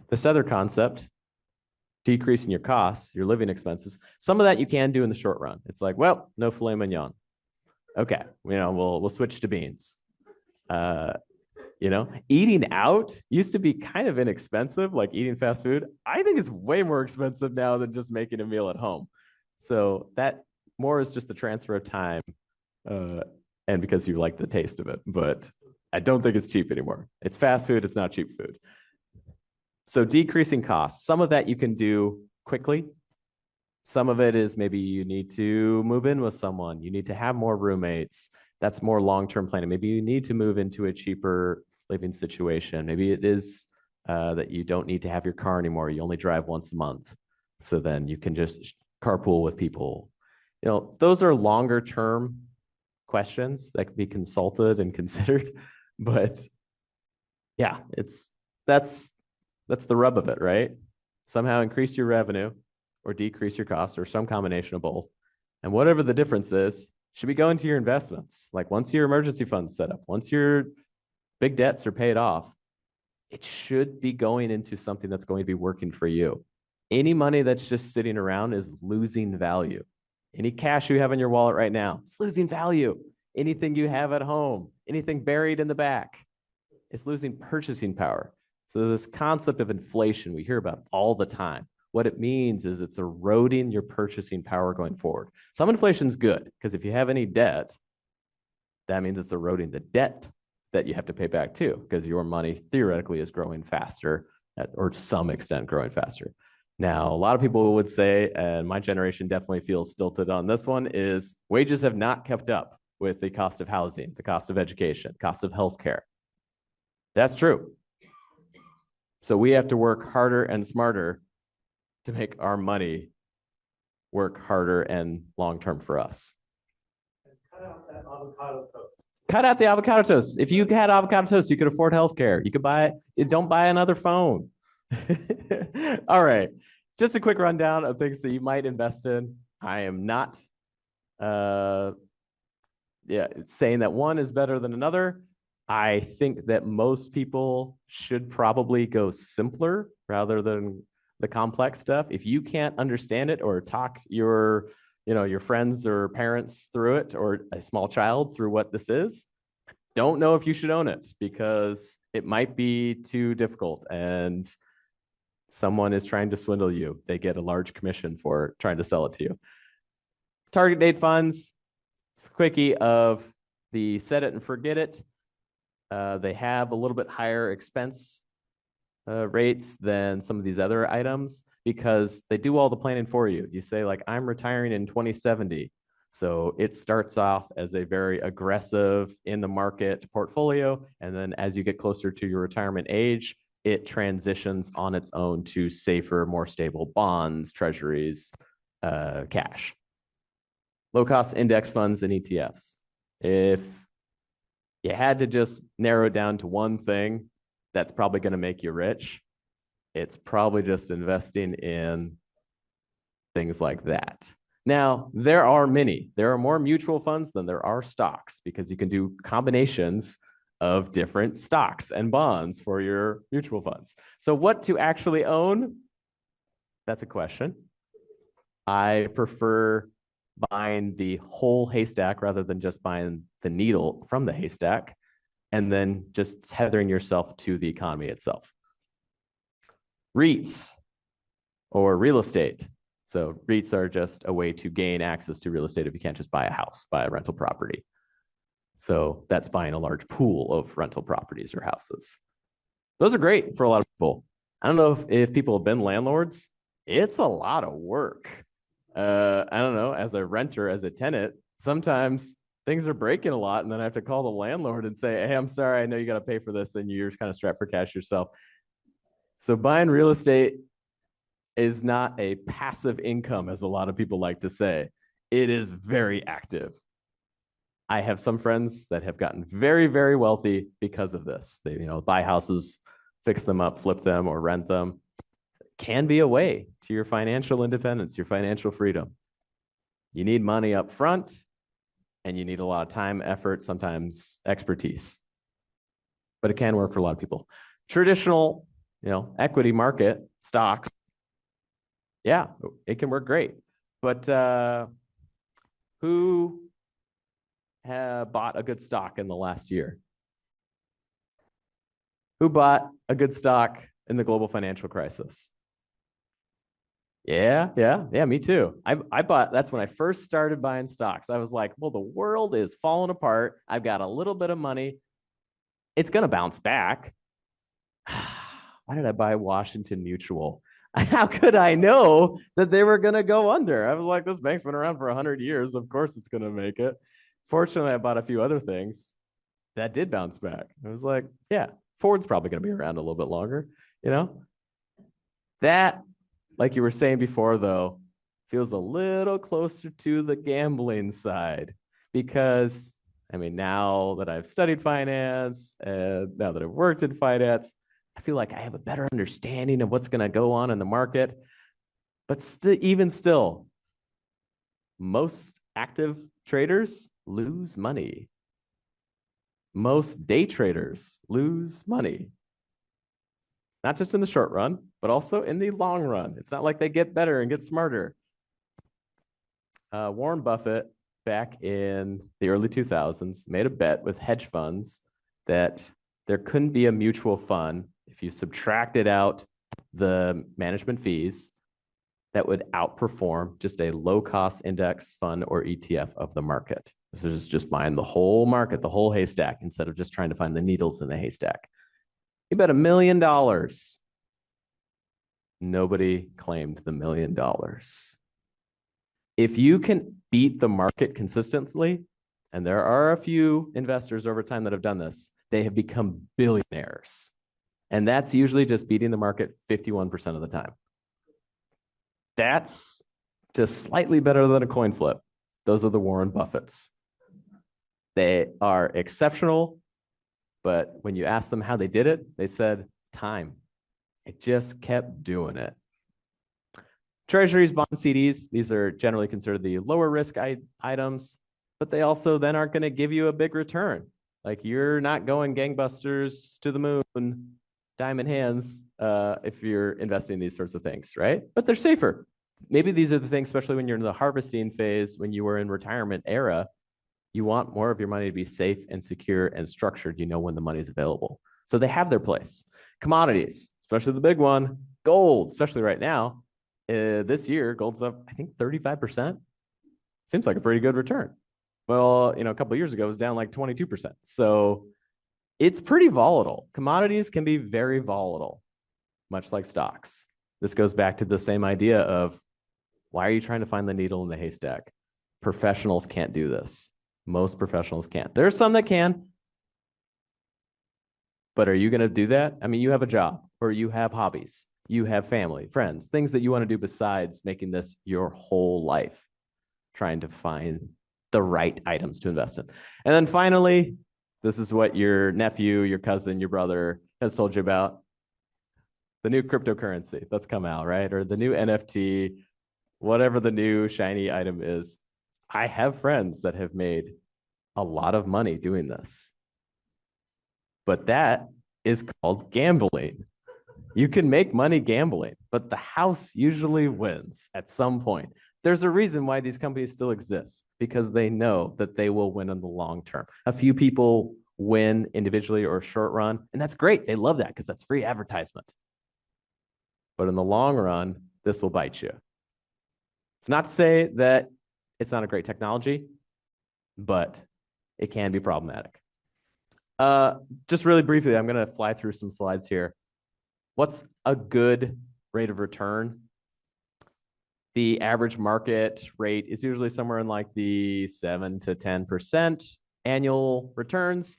this other concept, decreasing your costs, your living expenses, some of that you can do in the short run. It's like, well, no filet mignon. Okay, we'll switch to beans. Eating out used to be kind of inexpensive, like eating fast food. I think it's way more expensive now than just making a meal at home. So that more is just the transfer of time, and because you like the taste of it. But I don't think it's cheap anymore. It's fast food, it's not cheap food. So decreasing costs, some of that you can do quickly. Some of it is maybe you need to move in with someone. You need to have more roommates. That's more long-term planning. Maybe you need to move into a cheaper living situation. Maybe it is that you don't need to have your car anymore. You only drive once a month. So then you can just carpool with people. Those are longer-term questions that can be consulted and considered. But yeah, that's the rub of it, right? Somehow increase your revenue or decrease your costs, or some combination of both. And whatever the difference is, should be going to your investments. Like, once your emergency fund's set up, once your big debts are paid off, it should be going into something that's going to be working for you. Any money that's just sitting around is losing value. Any cash you have in your wallet right now, it's losing value. Anything you have at home, anything buried in the back, it's losing purchasing power. So this concept of inflation we hear about all the time, what it means is it's eroding your purchasing power going forward. Some inflation is good, because if you have any debt, that means it's eroding the debt that you have to pay back too, because your money theoretically is growing faster, or to some extent growing faster. Now, a lot of people would say, and my generation definitely feels stilted on this one, is wages have not kept up with the cost of housing, the cost of education, cost of healthcare. That's true. So we have to work harder and smarter to make our money work harder and long-term for us. Cut out that avocado toast. Cut out the avocado toast. If you had avocado toast, you could afford healthcare. You could buy it. Don't buy another phone. All right. Just a quick rundown of things that you might invest in. I am not saying that one is better than another. I think that most people should probably go simpler rather than the complex stuff. If you can't understand it or talk your friends or parents through it, or a small child through what this is, don't know if you should own it because it might be too difficult and someone is trying to swindle you. They get a large commission for trying to sell it to you. Target date funds, it's the quickie of the set it and forget it. They have a little bit higher expense rates than some of these other items because they do all the planning for you. You say like, I'm retiring in 2070. So it starts off as a very aggressive in the market portfolio. And then as you get closer to your retirement age, it transitions on its own to safer, more stable bonds, treasuries, cash. Low cost index funds and ETFs. If you had to just narrow it down to one thing that's probably going to make you rich, it's probably just investing in things like that. Now, there are more mutual funds than there are stocks because you can do combinations of different stocks and bonds for your mutual funds. So what to actually own? That's a question. I prefer buying the whole haystack rather than just buying the needle from the haystack and then just tethering yourself to the economy itself. REITs or real estate. So REITs are just a way to gain access to real estate if you can't just buy a house, buy a rental property. So that's buying a large pool of rental properties or houses. Those are great for a lot of people. I don't know if people have been landlords. It's a lot of work. I don't know, as a renter, as a tenant, sometimes things are breaking a lot and then I have to call the landlord and say, hey, I'm sorry, I know you got to pay for this and you're kind of strapped for cash yourself. So buying real estate is not a passive income, as a lot of people like to say. It is very active. I have some friends that have gotten very, very wealthy because of this. They, buy houses, fix them up, flip them, or rent them. Can be a way to your financial independence, your financial freedom. You need money up front, and you need a lot of time, effort, sometimes expertise. But it can work for a lot of people. Traditional, equity market, stocks, yeah, it can work great. But who bought a good stock in the last year? Who bought a good stock in the global financial crisis? Yeah, me too. I bought, that's when I first started buying stocks. I was like, well, the world is falling apart. I've got a little bit of money. It's going to bounce back. Why did I buy Washington Mutual? How could I know that they were going to go under? I was like, this bank's been around for 100 years. Of course it's going to make it. Fortunately, I bought a few other things that did bounce back. I was like, yeah, Ford's probably going to be around a little bit longer. That, like you were saying before, though, feels a little closer to the gambling side because, now that I've studied finance and now that I've worked in finance, I feel like I have a better understanding of what's going to go on in the market. But even still, most active traders lose money. Most day traders lose money. Not just in the short run, but also in the long run. It's not like they get better and get smarter. Warren Buffett, back in the early 2000s, made a bet with hedge funds that there couldn't be a mutual fund if you subtracted out the management fees that would outperform just a low-cost index fund or ETF of the market. So just buying the whole market, the whole haystack, instead of just trying to find the needles in the haystack. He bet $1 million. Nobody claimed the $1 million. If you can beat the market consistently, and there are a few investors over time that have done this, they have become billionaires. And that's usually just beating the market 51% of the time. That's just slightly better than a coin flip. Those are the Warren Buffetts. They are exceptional, but when you ask them how they did it, they said time. It just kept doing it. Treasuries, bond CDs, these are generally considered the lower risk items, but they also then aren't going to give you a big return. Like you're not going gangbusters to the moon, diamond hands, if you're investing in these sorts of things, right? But they're safer. Maybe these are the things, especially when you're in the harvesting phase, when you were in retirement era, you want more of your money to be safe and secure and structured. You know when the money is available. So they have their place. Commodities, especially the big one, gold, especially right now. This year, gold's up, I think 35%. Seems like a pretty good return. Well, a couple of years ago, it was down like 22%. So it's pretty volatile. Commodities can be very volatile, much like stocks. This goes back to the same idea of why are you trying to find the needle in the haystack? Professionals can't do this. Most professionals can't. There are some that can. But are you going to do that? I mean, you have a job or you have hobbies. You have family, friends, things that you want to do besides making this your whole life, trying to find the right items to invest in. And then finally, this is what your nephew, your cousin, your brother has told you about. The new cryptocurrency that's come out, right? Or the new NFT, whatever the new shiny item is. I have friends that have made a lot of money doing this. But that is called gambling. You can make money gambling, but the house usually wins at some point. There's a reason why these companies still exist, because they know that they will win in the long term. A few people win individually or short run, and that's great. They love that because that's free advertisement. But in the long run, this will bite you. It's not to say that it's not a great technology, but it can be problematic. Just really briefly, I'm going to fly through some slides here. What's a good rate of return? The average market rate is usually somewhere in like the 7 to 10% annual returns.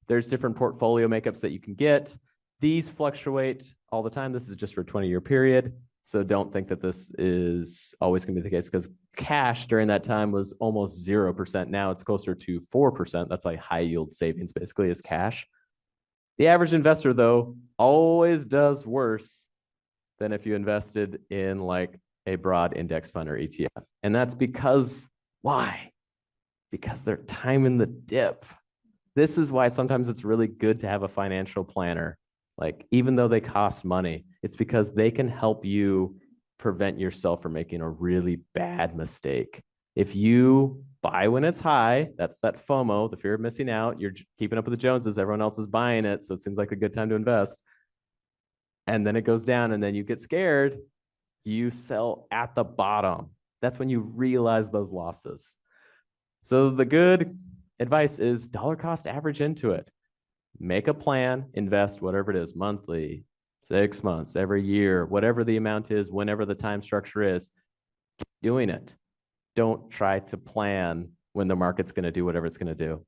There's different portfolio makeups that you can get. These fluctuate all the time. This is just for a 20-year period. So don't think that this is always going to be the case, because cash during that time was almost 0%. Now it's closer to 4%. That's like high yield savings, basically, is cash. The average investor, though, always does worse than if you invested in like a broad index fund or ETF. And that's because, why? Because they're timing the dip. This is why sometimes it's really good to have a financial planner. Like, even though they cost money, it's because they can help you prevent yourself from making a really bad mistake. If you buy when it's high, that's that FOMO, the fear of missing out. You're keeping up with the Joneses. Everyone else is buying it, so it seems like a good time to invest. And then it goes down, and then you get scared. You sell at the bottom. That's when you realize those losses. So the good advice is dollar cost average into it. Make a plan, invest whatever it is, monthly, 6 months, every year, whatever the amount is, whenever the time structure is, keep doing it. Don't try to plan when the market's going to do whatever it's going to do.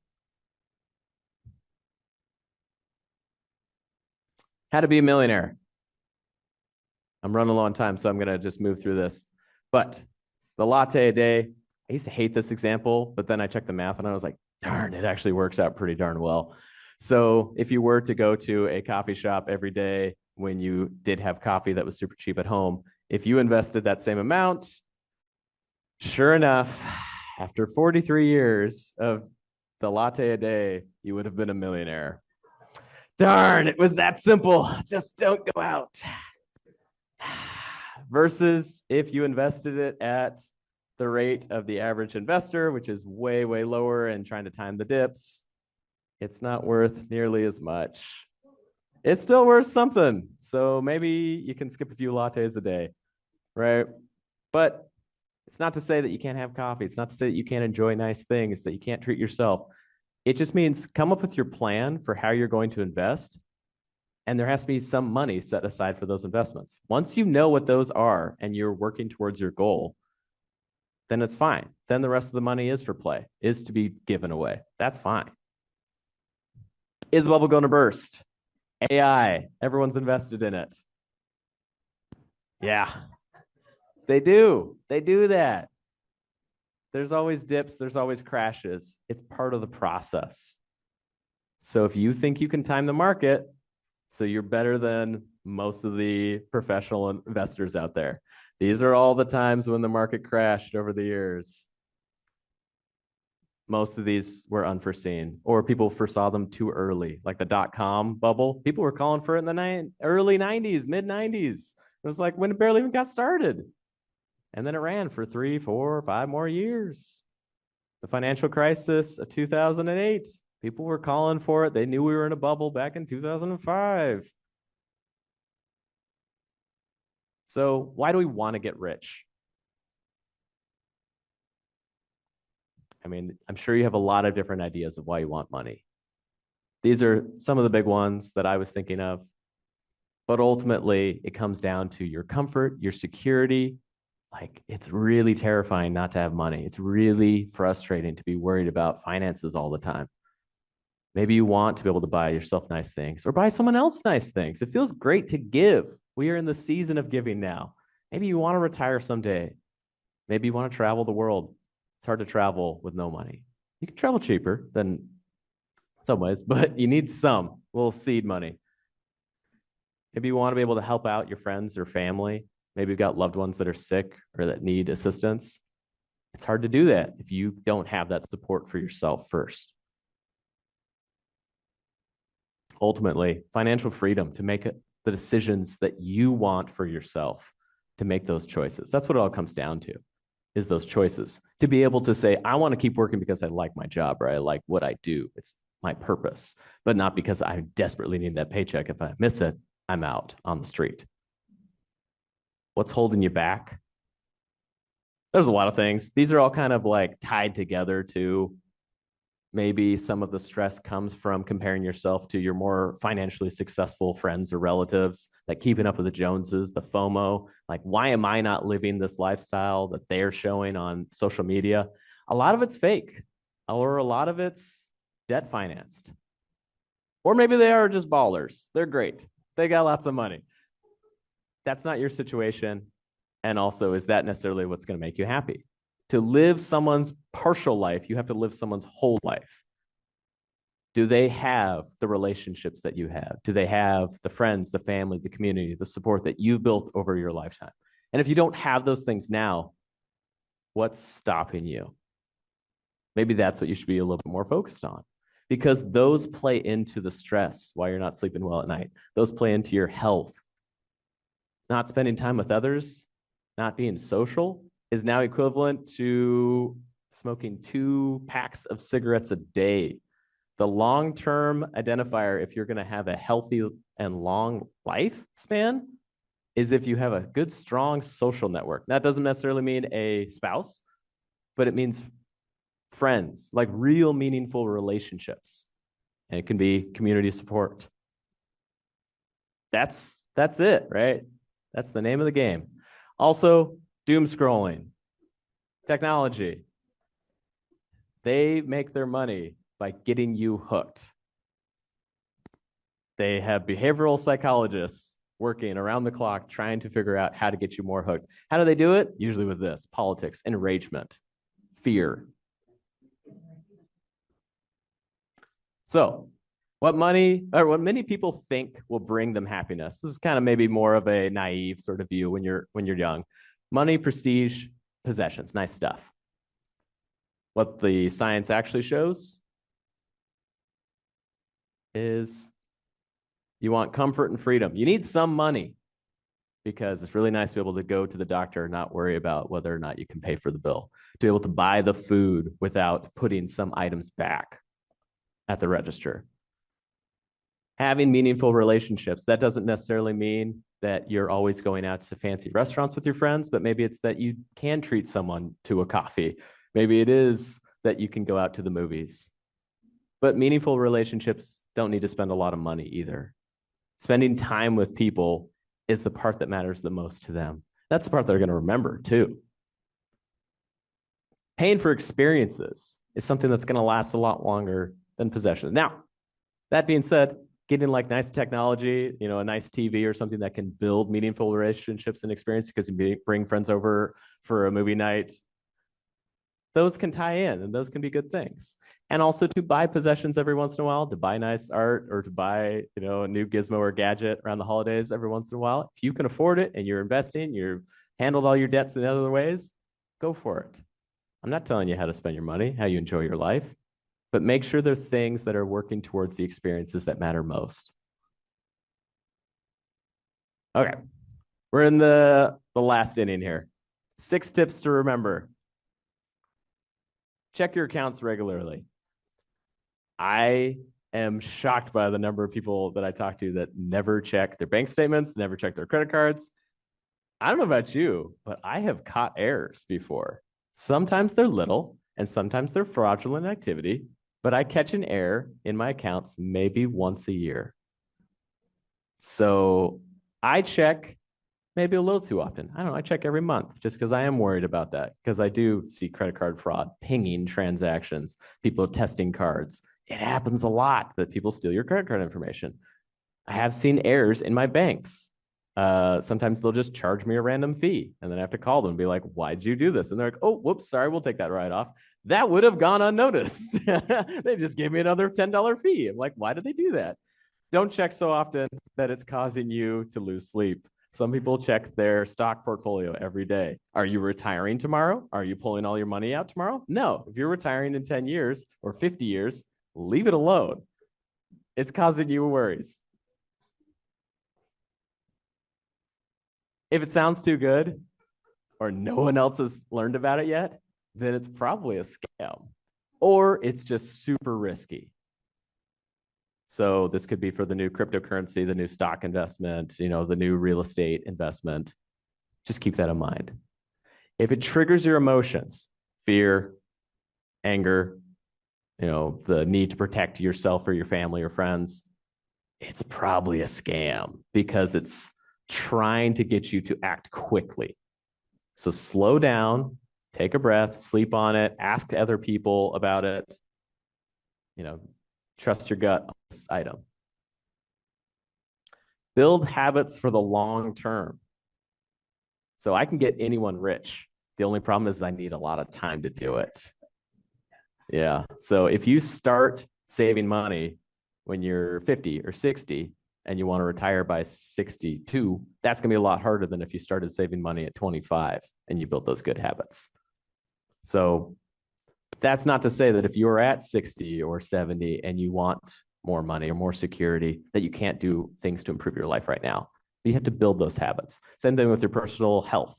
How to be a millionaire. I'm running low on time, so I'm going to just move through this. But the latte a day, I used to hate this example, but then I checked the math and I was like, darn, it actually works out pretty darn well. So if you were to go to a coffee shop every day when you did have coffee that was super cheap at home, if you invested that same amount, sure enough, after 43 years of the latte a day, you would have been a millionaire. Darn, it was that simple. Just don't go out. Versus if you invested it at the rate of the average investor, which is way, way lower, and trying to time the dips, it's not worth nearly as much. It's still worth something. So maybe you can skip a few lattes a day, right? But it's not to say that you can't have coffee. It's not to say that you can't enjoy nice things, that you can't treat yourself. It just means come up with your plan for how you're going to invest. And there has to be some money set aside for those investments. Once you know what those are and you're working towards your goal, then it's fine. Then the rest of the money is for play, is to be given away. That's fine. Is the bubble going to burst? AI, everyone's invested in it. Yeah. They do. They do that. There's always dips, there's always crashes. It's part of the process. So if you think you can time the market, so you're better than most of the professional investors out there. These are all the times when the market crashed over the years. Most of these were unforeseen, or people foresaw them too early, like the dot-com bubble. People were calling for it in the early 90s, mid 90s. It was like when it barely even got started. And then it ran for 3, 4, 5 more years. The financial crisis of 2008, people were calling for it. They knew we were in a bubble back in 2005. So why do we want to get rich? I mean, I'm sure you have a lot of different ideas of why you want money. These are some of the big ones that I was thinking of. But ultimately, it comes down to your comfort, your security. Like, it's really terrifying not to have money. It's really frustrating to be worried about finances all the time. Maybe you want to be able to buy yourself nice things or buy someone else nice things. It feels great to give. We are in the season of giving now. Maybe you want to retire someday. Maybe you want to travel the world. It's hard to travel with no money. You can travel cheaper than some ways, but you need some little seed money. Maybe you want to be able to help out your friends or family. Maybe you've got loved ones that are sick or that need assistance. It's hard to do that if you don't have that support for yourself first. Ultimately, financial freedom to make the decisions that you want for yourself, to make those choices. That's what it all comes down to, is those choices. To be able to say, I want to keep working because I like my job or I like what I do. It's my purpose, but not because I desperately need that paycheck. If I miss it, I'm out on the street. What's holding you back? There's a lot of things. These are all kind of like tied together to maybe some of the stress comes from comparing yourself to your more financially successful friends or relatives, like keeping up with the Joneses, the FOMO. Like, why am I not living this lifestyle that they're showing on social media? A lot of it's fake, or a lot of it's debt financed. Or maybe they are just ballers. They're great. They got lots of money. That's not your situation. And also, is that necessarily what's going to make you happy? To live someone's partial life, you have to live someone's whole life. Do they have the relationships that you have? Do they have the friends, the family, the community, the support that you've built over your lifetime? And if you don't have those things now, what's stopping you? Maybe that's what you should be a little bit more focused on, because those play into the stress while you're not sleeping well at night. Those play into your health. Not spending time with others, not being social, is now equivalent to smoking 2 packs of cigarettes a day. The long-term identifier, if you're going to have a healthy and long lifespan, is if you have a good, strong social network. That doesn't necessarily mean a spouse, but it means friends, like real meaningful relationships. And it can be community support. That's it, right? That's the name of the game. Also, doom scrolling, technology. They make their money by getting you hooked. They have behavioral psychologists working around the clock trying to figure out how to get you more hooked. How do they do it? Usually with this: politics, enragement, fear. So, what many people think will bring them happiness. This is kind of maybe more of a naive sort of view when you're young. Money, prestige, possessions, nice stuff. What the science actually shows is you want comfort and freedom. You need some money because it's really nice to be able to go to the doctor and not worry about whether or not you can pay for the bill, to be able to buy the food without putting some items back at the register. Having meaningful relationships, that doesn't necessarily mean that you're always going out to fancy restaurants with your friends, but maybe it's that you can treat someone to a coffee. Maybe it is that you can go out to the movies. But meaningful relationships don't need to spend a lot of money either. Spending time with people is the part that matters the most to them. That's the part they're going to remember too. Paying for experiences is something that's going to last a lot longer than possessions. Now, that being said, getting like nice technology, a nice TV or something that can build meaningful relationships and experience because you bring friends over for a movie night. Those can tie in and those can be good things. And also to buy possessions every once in a while, to buy nice art or to buy, a new gizmo or gadget around the holidays every once in a while. If you can afford it and you're investing, you've handled all your debts in other ways, go for it. I'm not telling you how to spend your money, how you enjoy your life, but make sure they're things that are working towards the experiences that matter most. Okay, we're in the last inning here. 6 tips to remember. Check your accounts regularly. I am shocked by the number of people that I talk to that never check their bank statements, never check their credit cards. I don't know about you, but I have caught errors before. Sometimes they're little and sometimes they're fraudulent activity, but I catch an error in my accounts maybe once a year. So I check maybe a little too often. I don't know. I check every month just because I am worried about that because I do see credit card fraud, pinging transactions, people testing cards. It happens a lot that people steal your credit card information. I have seen errors in my banks. Sometimes they'll just charge me a random fee and then I have to call them and be like, why'd you do this? And they're like, oh, whoops, sorry, we'll take that right off. That would have gone unnoticed. They just gave me another $10 fee. I'm like, why did they do that? Don't check so often that it's causing you to lose sleep. Some people check their stock portfolio every day. Are you retiring tomorrow? Are you pulling all your money out tomorrow? No. If you're retiring in 10 years or 50 years, leave it alone. It's causing you worries. If it sounds too good or no one else has learned about it yet, then it's probably a scam or it's just super risky. So this could be for the new cryptocurrency, the new stock investment, the new real estate investment. Just keep that in mind. If it triggers your emotions, fear, anger, the need to protect yourself or your family or friends, it's probably a scam because it's trying to get you to act quickly. So slow down, take a breath, sleep on it, ask other people about it. Trust your gut on this item. Build habits for the long term. So I can get anyone rich. The only problem is I need a lot of time to do it. Yeah. So if you start saving money when you're 50 or 60 and you want to retire by 62, that's going to be a lot harder than if you started saving money at 25 and you built those good habits. So that's not to say that if you're at 60 or 70 and you want more money or more security, that you can't do things to improve your life right now. You have to build those habits. Same thing with your personal health.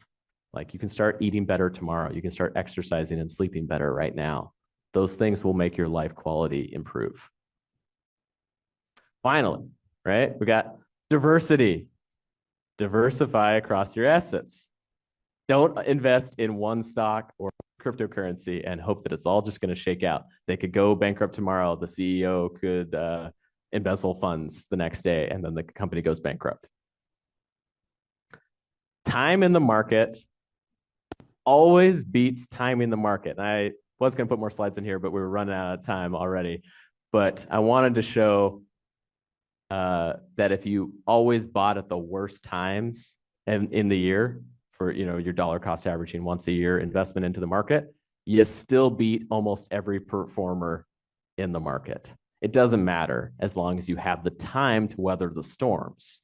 Like you can start eating better tomorrow. You can start exercising and sleeping better right now. Those things will make your life quality improve. Finally, right? We got diversity. Diversify across your assets. Don't invest in one stock or cryptocurrency and hope that it's all just going to shake out. They could go bankrupt tomorrow. The CEO could embezzle funds the next day, and then the company goes bankrupt. Time in the market always beats timing the market. And I was going to put more slides in here, but we were running out of time already. But I wanted to show that if you always bought at the worst times in the year, for your dollar cost averaging once a year investment into the market, you still beat almost every performer in the market. It doesn't matter as long as you have the time to weather the storms.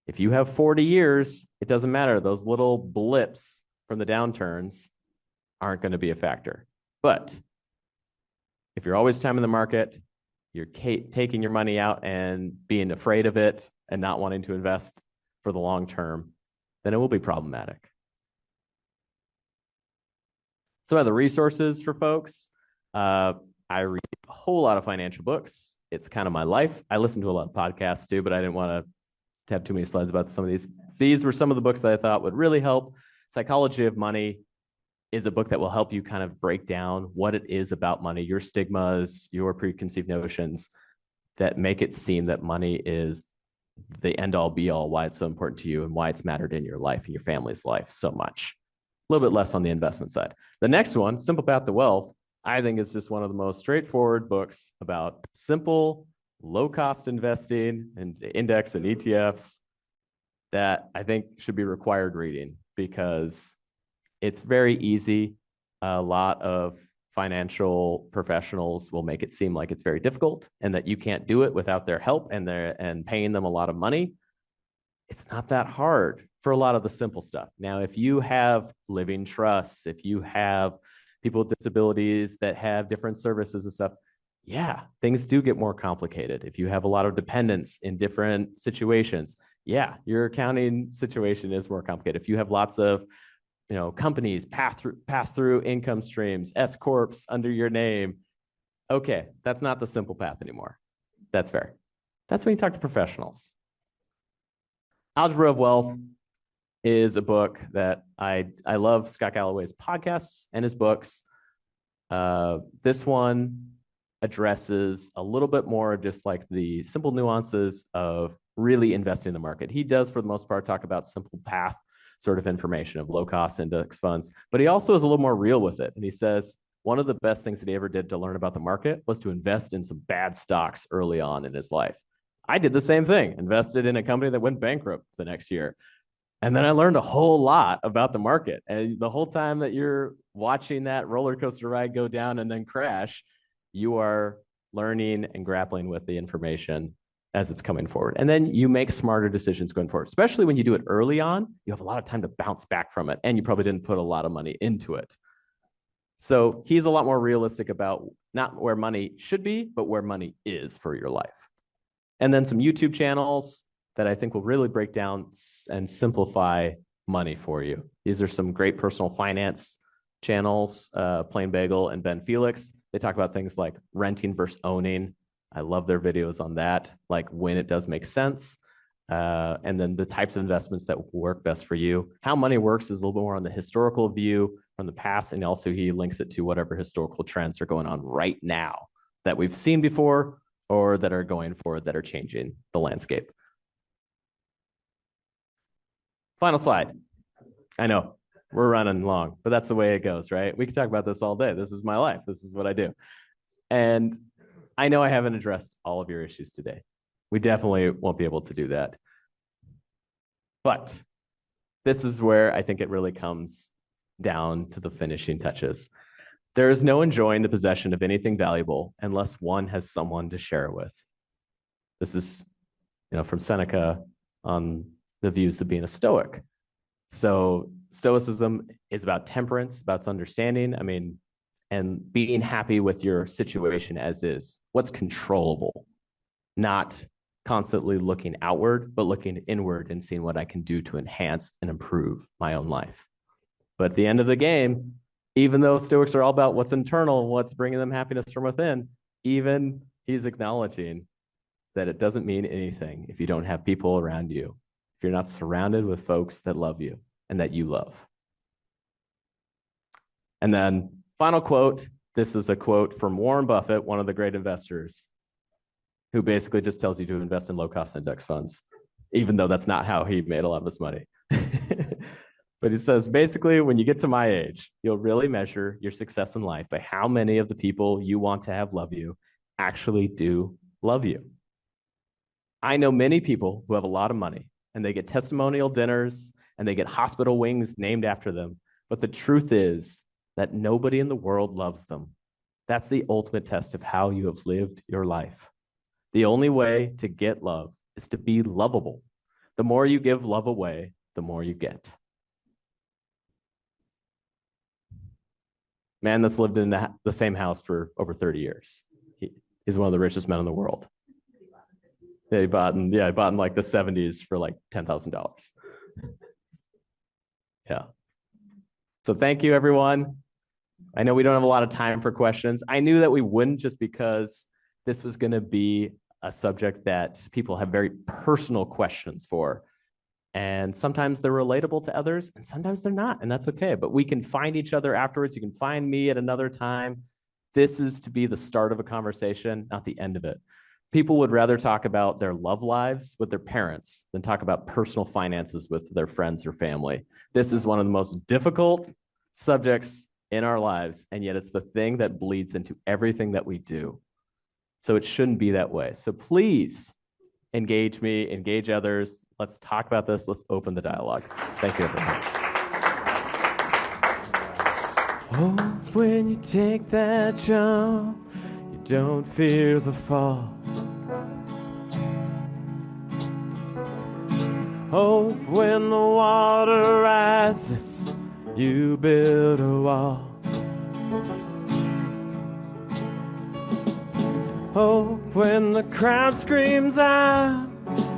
If you have 40 years, it doesn't matter. Those little blips from the downturns aren't going to be a factor. But if you're always timing the market, you're taking your money out and being afraid of it and not wanting to invest for the long term, then it will be problematic. So the resources for folks, I read a whole lot of financial books. It's kind of my life. I listen to a lot of podcasts too, but I didn't want to have too many slides about some of these. These were some of the books that I thought would really help. Psychology of Money is a book that will help you kind of break down what it is about money, your stigmas, your preconceived notions that make it seem that money is the end all be all, why it's so important to you and why it's mattered in your life and your family's life so much. A little bit less on the investment side. The next one, Simple Path to Wealth, I think is just one of the most straightforward books about simple low cost investing and index and ETFs that I think should be required reading because it's very easy. A lot of financial professionals will make it seem like it's very difficult and that you can't do it without their help and paying them a lot of money. It's not that hard for a lot of the simple stuff. Now, if you have living trusts, if you have people with disabilities that have different services and stuff, yeah, things do get more complicated. If you have a lot of dependents in different situations, yeah, your accounting situation is more complicated. If you have lots of companies pass through income streams, S corps under your name, okay, that's not the simple path anymore. That's fair. That's when you talk to professionals. Algebra of Wealth is a book that I love Scott Galloway's podcasts and his books. This one addresses a little bit more of just like the simple nuances of really investing in the market. He does, for the most part, talk about simple path sort of information of low cost index funds, but he also is a little more real with it. And he says one of the best things that he ever did to learn about the market was to invest in some bad stocks early on in his life. I did the same thing, invested in a company that went bankrupt the next year. And then I learned a whole lot about the market. And the whole time that you're watching that roller coaster ride go down and then crash, you are learning and grappling with the information as it's coming forward. And then you make smarter decisions going forward, especially when you do it early on. You have a lot of time to bounce back from it, and you probably didn't put a lot of money into it. So he's a lot more realistic about not where money should be, but where money is for your life. And then some YouTube channels that I think will really break down and simplify money for you. These are some great personal finance channels, Plain Bagel and Ben Felix. They talk about things like renting versus owning. I love their videos on that, like when it does make sense. And then the types of investments that work best for you. How money works is a little bit more on the historical view from the past. And also he links it to whatever historical trends are going on right now that we've seen before or that are going forward that are changing the landscape. Final slide. I know we're running long, but that's the way it goes, right? We can talk about this all day. This is my life. This is what I do. And I know I haven't addressed all of your issues today. We definitely won't be able to do that. But this is where I think it really comes down to the finishing touches. There is no enjoying the possession of anything valuable unless one has someone to share it with. This is, from Seneca on the views of being a Stoic. So Stoicism is about temperance, about understanding. And being happy with your situation as is. What's controllable? Not constantly looking outward, but looking inward and seeing what I can do to enhance and improve my own life. But at the end of the game, even though Stoics are all about what's internal and what's bringing them happiness from within, even he's acknowledging that it doesn't mean anything if you don't have people around you, if you're not surrounded with folks that love you and that you love. And then final quote, this is a quote from Warren Buffett, one of the great investors, who basically just tells you to invest in low-cost index funds, even though that's not how he made a lot of his money. But he says, basically, when you get to my age, you'll really measure your success in life by how many of the people you want to have love you actually do love you. I know many people who have a lot of money, and they get testimonial dinners, and they get hospital wings named after them. But the truth is that nobody in the world loves them. That's the ultimate test of how you have lived your life. The only way to get love is to be lovable. The more you give love away, the more you get. Man that's lived in the same house for over 30 years. He's one of the richest men in the world. Yeah, he bought in like the 70s for like $10,000. Yeah. So thank you, everyone. I know we don't have a lot of time for questions. I knew that we wouldn't, just because this was going to be a subject that people have very personal questions for. And sometimes they're relatable to others, and sometimes they're not, and that's okay. But we can find each other afterwards. You can find me at another time. This is to be the start of a conversation, not the end of it. People would rather talk about their love lives with their parents than talk about personal finances with their friends or family. This is one of the most difficult subjects in our lives, and yet it's the thing that bleeds into everything that we do. So it shouldn't be that way. So please engage me, engage others. Let's talk about this. Let's open the dialogue. Thank you, everyone. Oh, when you take that jump, you don't fear the fall. Oh, when the water rises, you build a wall. Oh, when the crowd screams out,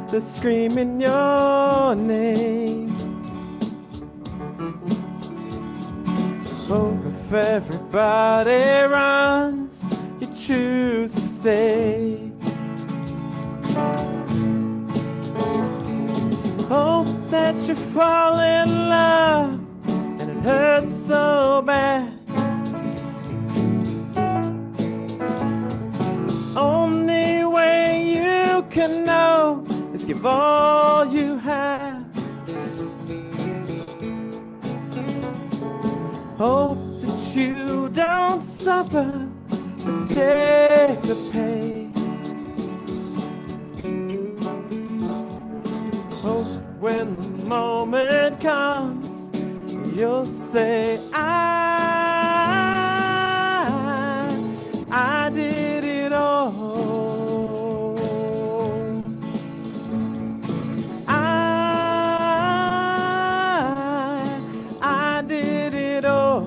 they're screaming your name. Oh, if everybody runs, you choose to stay. Oh, that you fall in love and it hurts so bad. Only way you can know is give all you have. Hope that you don't suffer, but take the pain. Hope when the moment comes, you'll say, I did it all. I did it all.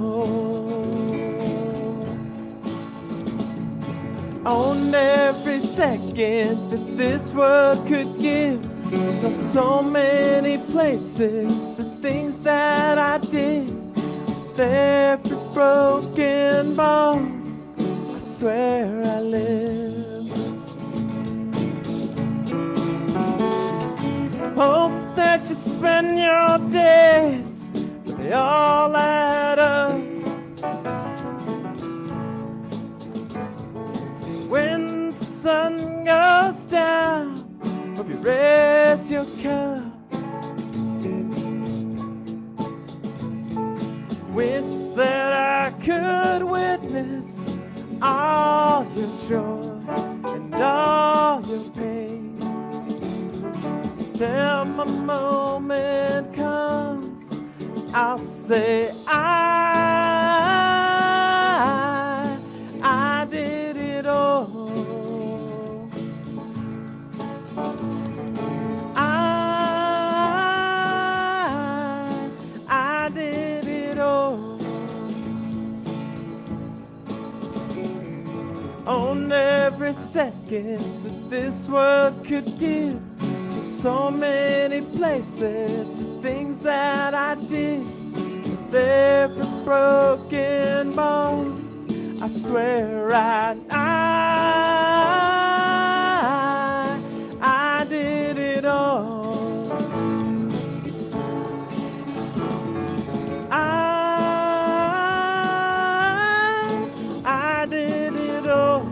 On every second that this world could give, saw so many places, the things that I did. With every broken bone, I swear I live. Hope that you spend your days, but they all add up. When the sun goes down, hope you raise your cup. Wish that I could witness all your joy and all your pain. Till my moment comes, I'll say I did it all. I did it all. On every second that this world could give, so many places, the things that I did. With every broken bone, I swear I did it all. I did it all.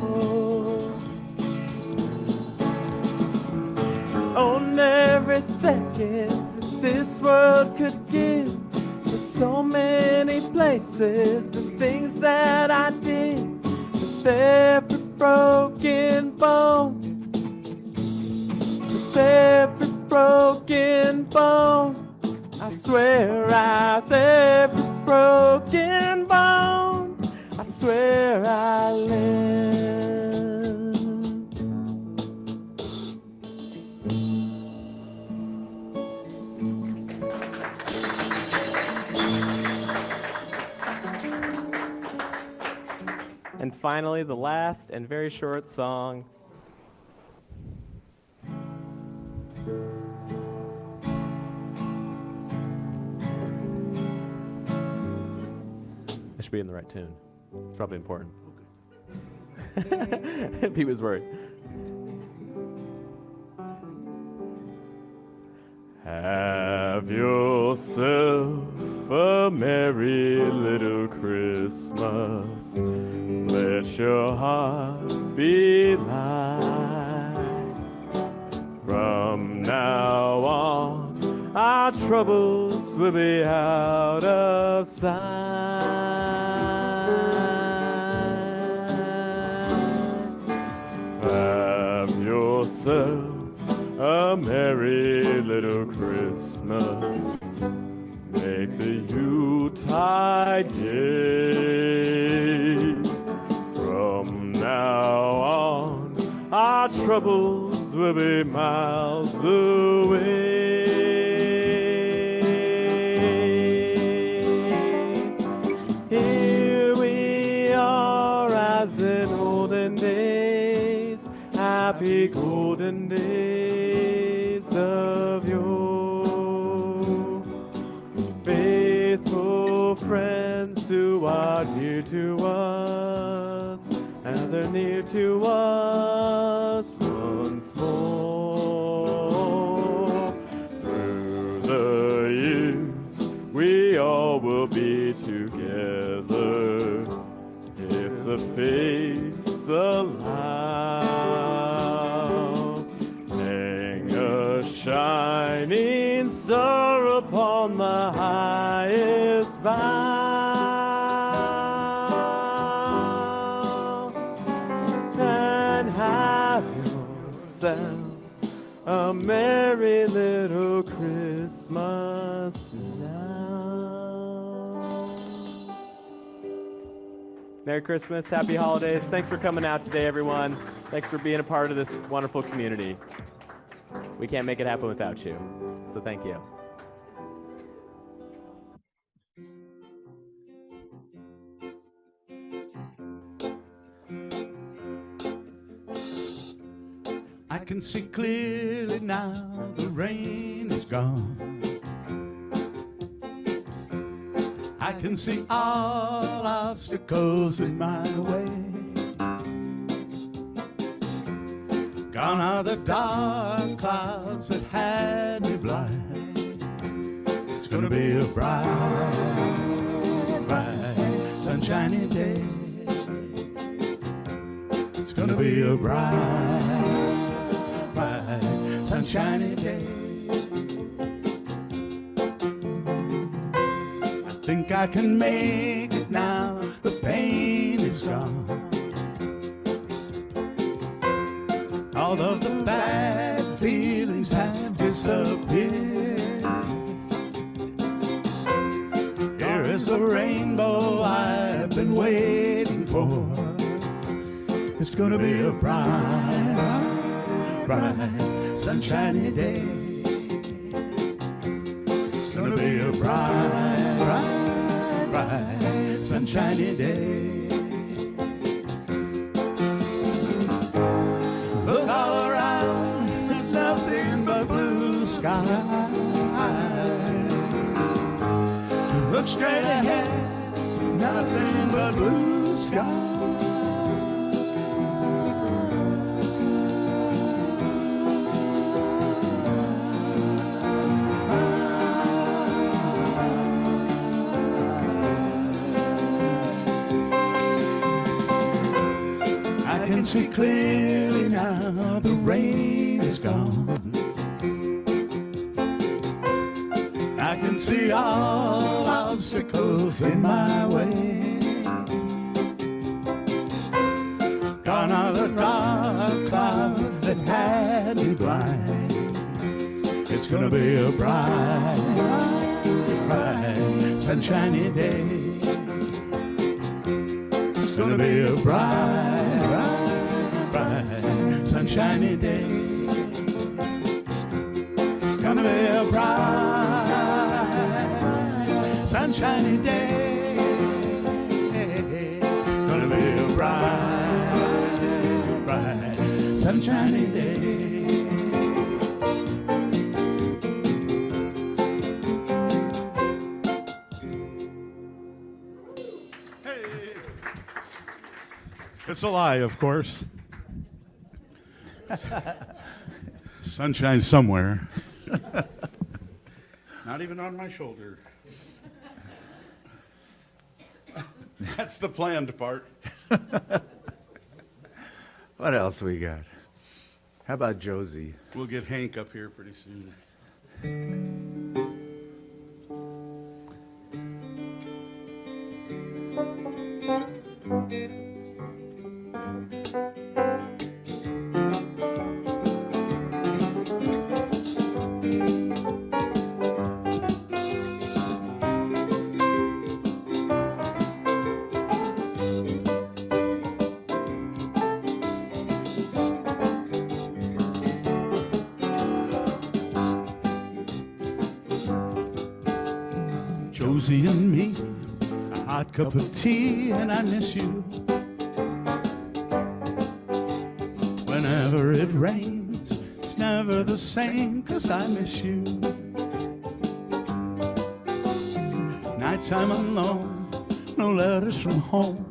On every second that this world could give, there's so many places, the things that I did. With every broken bone, with every broken bone, I swear with every broken bone, I swear I live. And finally, the last and very short song. I should be in the right tune. It's probably important. If he was worried. Have yourself a merry little Christmas. Let your heart be light. From now on, our troubles will be out of sight. yourself a merry little Christmas. Make the Yuletide gay. From now on, our troubles will be miles away. Here we are as in olden days, happy golden days of yore. Faithful friends who are dear to us, and they're near to us once more. Through the years, we all will be together if the fates allow. Hang a shining star upon the highest bough, and have yourself a merry little Christmas now. Merry Christmas, happy holidays. Thanks for coming out today, everyone. Thanks for being a part of this wonderful community. We can't make it happen without you, so thank you. I can see clearly now the rain is gone. I can see all obstacles in my way. Gone are the dark clouds that had me blind. It's gonna be a bright, bright, sunshiny day. It's gonna be a bright, bright, sunshiny day. I think I can make it now, the pain is gone. All of the bad feelings have disappeared. Here is the rainbow I've been waiting for. It's gonna be a bright, bright, sunshiny day. It's gonna be a bright, bright, bright, sunshiny day. Look all around, there's nothing but blue sky. Look straight ahead, nothing but blue sky. I can see clearly now, the rain is gone. I can see all obstacles in my way. Gone are the dark clouds that had me blind. It's gonna be a bright, bright, sunshiny day. It's gonna be a bright, bright, bright, sunshiny day. It's gonna be a bright, sunshiny day. Gonna be a bright, bright, sunshiny day. It's a lie, of course. Sunshine somewhere. Not even on my shoulder. That's the planned part. What else we got? How about Josie? We'll get Hank up here pretty soon. Josie and me, a hot cup of tea, and I miss you. Whenever it rains, it's never the same, 'cause I miss you. Nighttime alone, no letters from home.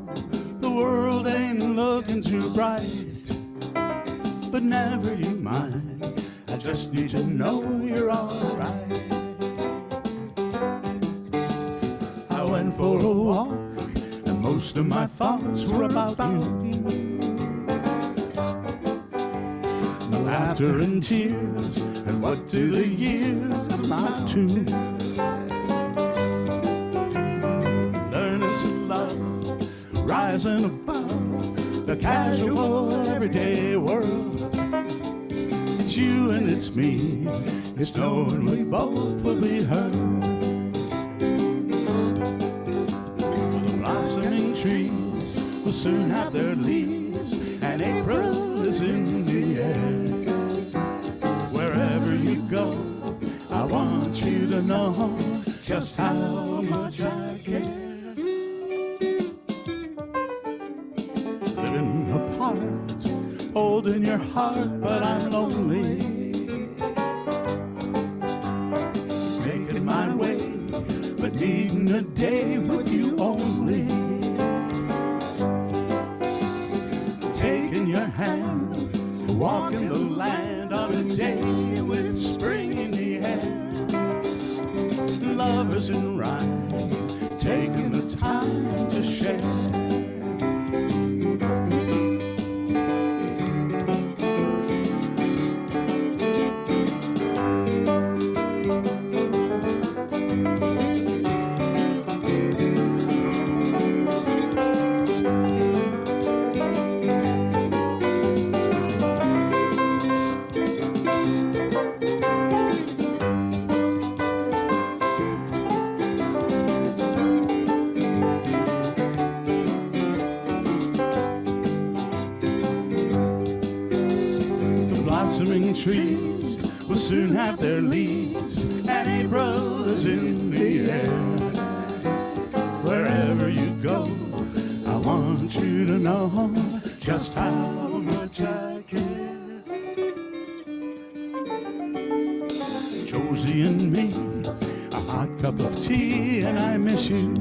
The world ain't looking too bright, but never you mind. I just need to know you're alright. I went for a walk, and most of my thoughts were about you. The laughter and tears, and what do the years amount to? Learning to love, rising above the casual everyday world. It's you and it's me, it's knowing we both will be heard. The blossoming trees will soon have their leaves, and April is in the air. Wherever you go, I want you to know just how much I care. Living apart, holding your heart, but I'm lonely. Making my way, but needing a day with you only. Taking your hand, walking the land on a day with spring in the air. Lovers in rhyme, taking the time to share. Blossoming trees will soon have their leaves, and April is in the air. Wherever you go, I want you to know just how much I care. Josie and me, a hot cup of tea, and I miss you.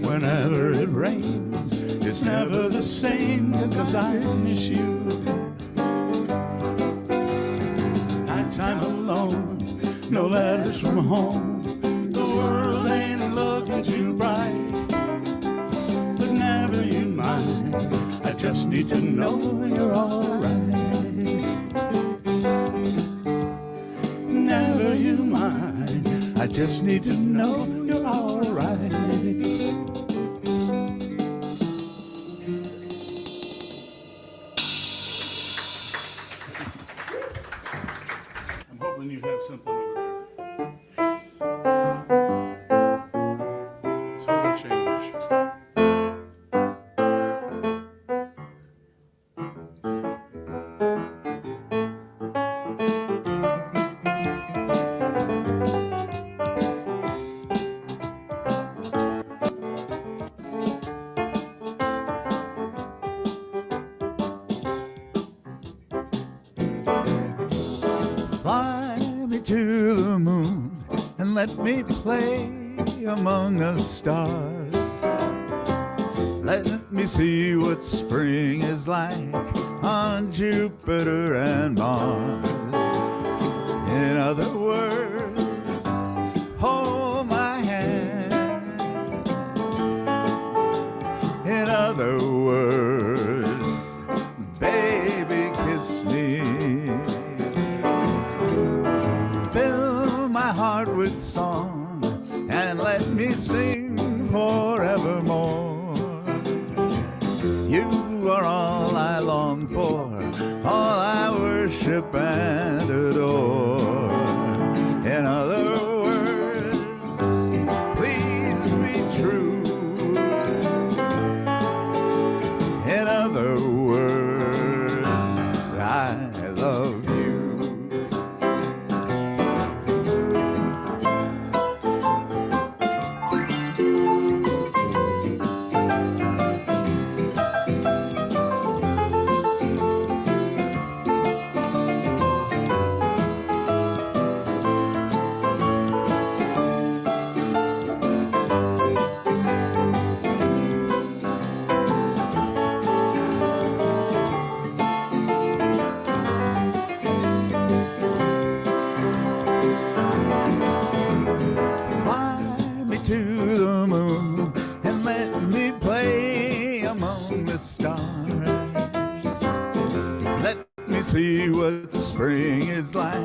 Whenever it rains, it's never the same, 'cause I miss you. Nighttime alone, no letters from home. The world ain't looking too bright, but never you mind. I just need to know you're alright. Never you mind. I just need to know you're alright. I'm hoping you have something over there. It's all change. Fly me to the moon and let me play among the stars. Let me see what spring is like on Jupiter and Mars. In other words, hold my hand. In other words, baby, kiss me. Fill my heart with song and let me sing forevermore. You are all I long for, all I worship and adore. In other words, please be true. In other words, I love you. me see what spring is like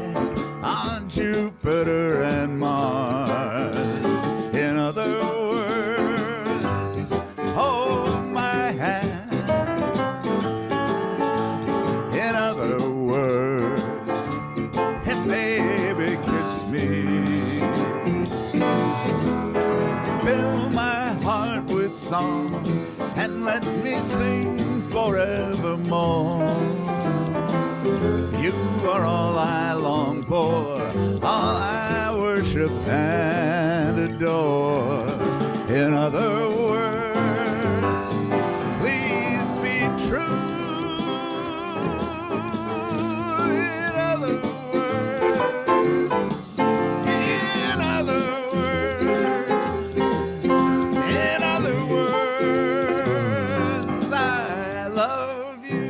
on Jupiter and Mars. In other words, hold my hand. In other words, and baby, kiss me. Fill my heart with song and let me sing forevermore. You are all I long for, all I worship and adore. In other words, please be true. In other words, in other words, in other words, I love you.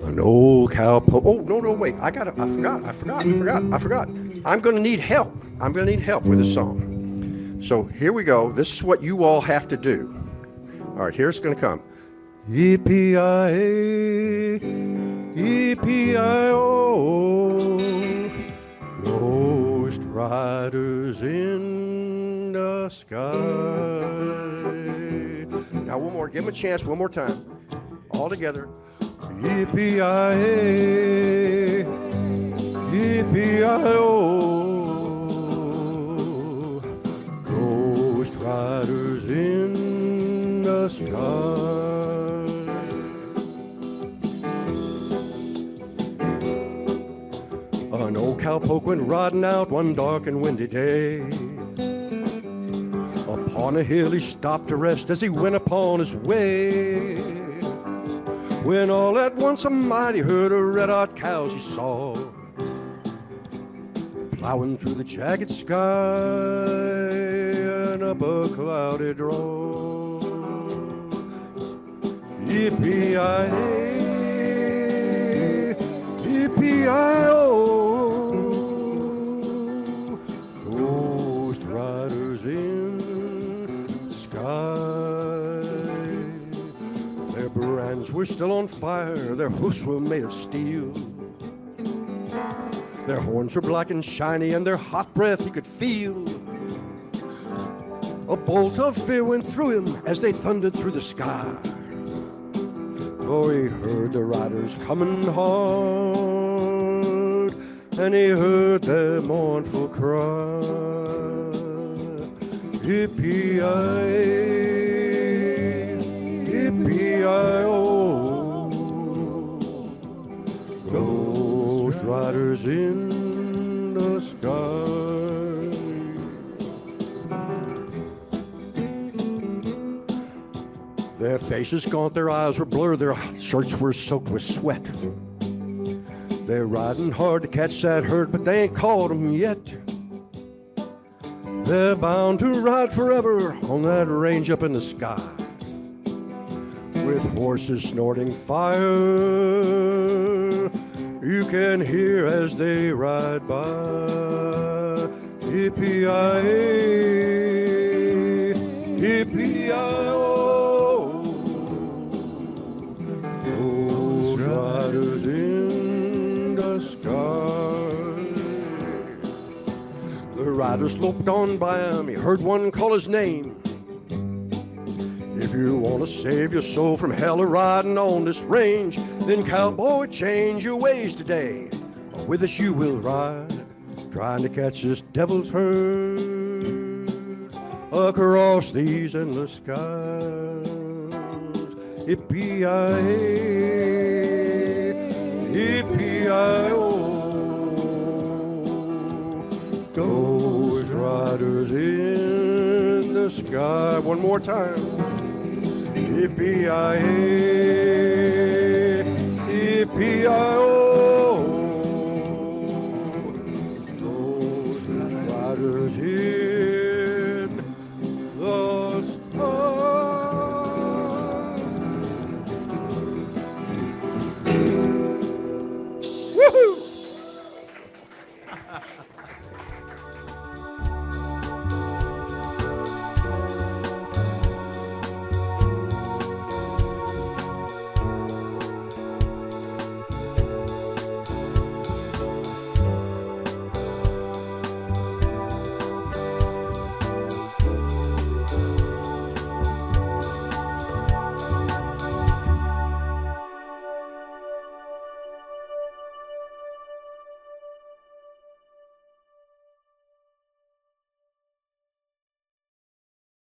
An old cowpoke. Oh, no, wait. I forgot. I'm going to need help. I'm going to need help with this song. So here we go. This is what you all have to do. All right, here it's going to come. E-P-I-A, E-P-I-O, ghost riders in the sky. Now one more. Give them a chance one more time. All together. Yippee-yi-hey, yippee-yi-oh, ghost riders in the sky. cowpoke went riding out one dark and windy day. Upon a hill he stopped to rest as he went upon his way. When all at once a mighty herd of red-hot cows he saw, plowing through the jagged sky and up a cloudy draw. Yippee-yi-hey, yippee-yi-oh, ghost riders in the sky. Their brands were still on fire, their hoofs were made of steel. Their horns were black and shiny, and their hot breath he could feel. A bolt of fear went through him as they thundered through the sky. For he heard the riders coming hard, and he heard their mournful cry. Yippee-yi, yippee-yi-oh, ghost riders in the sky. Their faces gaunt, their eyes were blurred, their shirts were soaked with sweat. They're riding hard to catch that herd, but they ain't caught 'em yet. They're bound to ride forever on that range up in the sky, with horses snorting fire you can hear as they ride by. Yippee-yi-hey, yippee-yi-oh, those riders in the sky. The riders loped on by him, he heard one call his name. If you want to save your soul from hell riding on this range, then cowboy, change your ways today, or with us you will ride, trying to catch this devil's herd across these endless skies. Yippee-yi-hey, yippee-yi-oh, ghost riders in the sky. One more time. Yippee-yi-hey, yippee-yi-oh.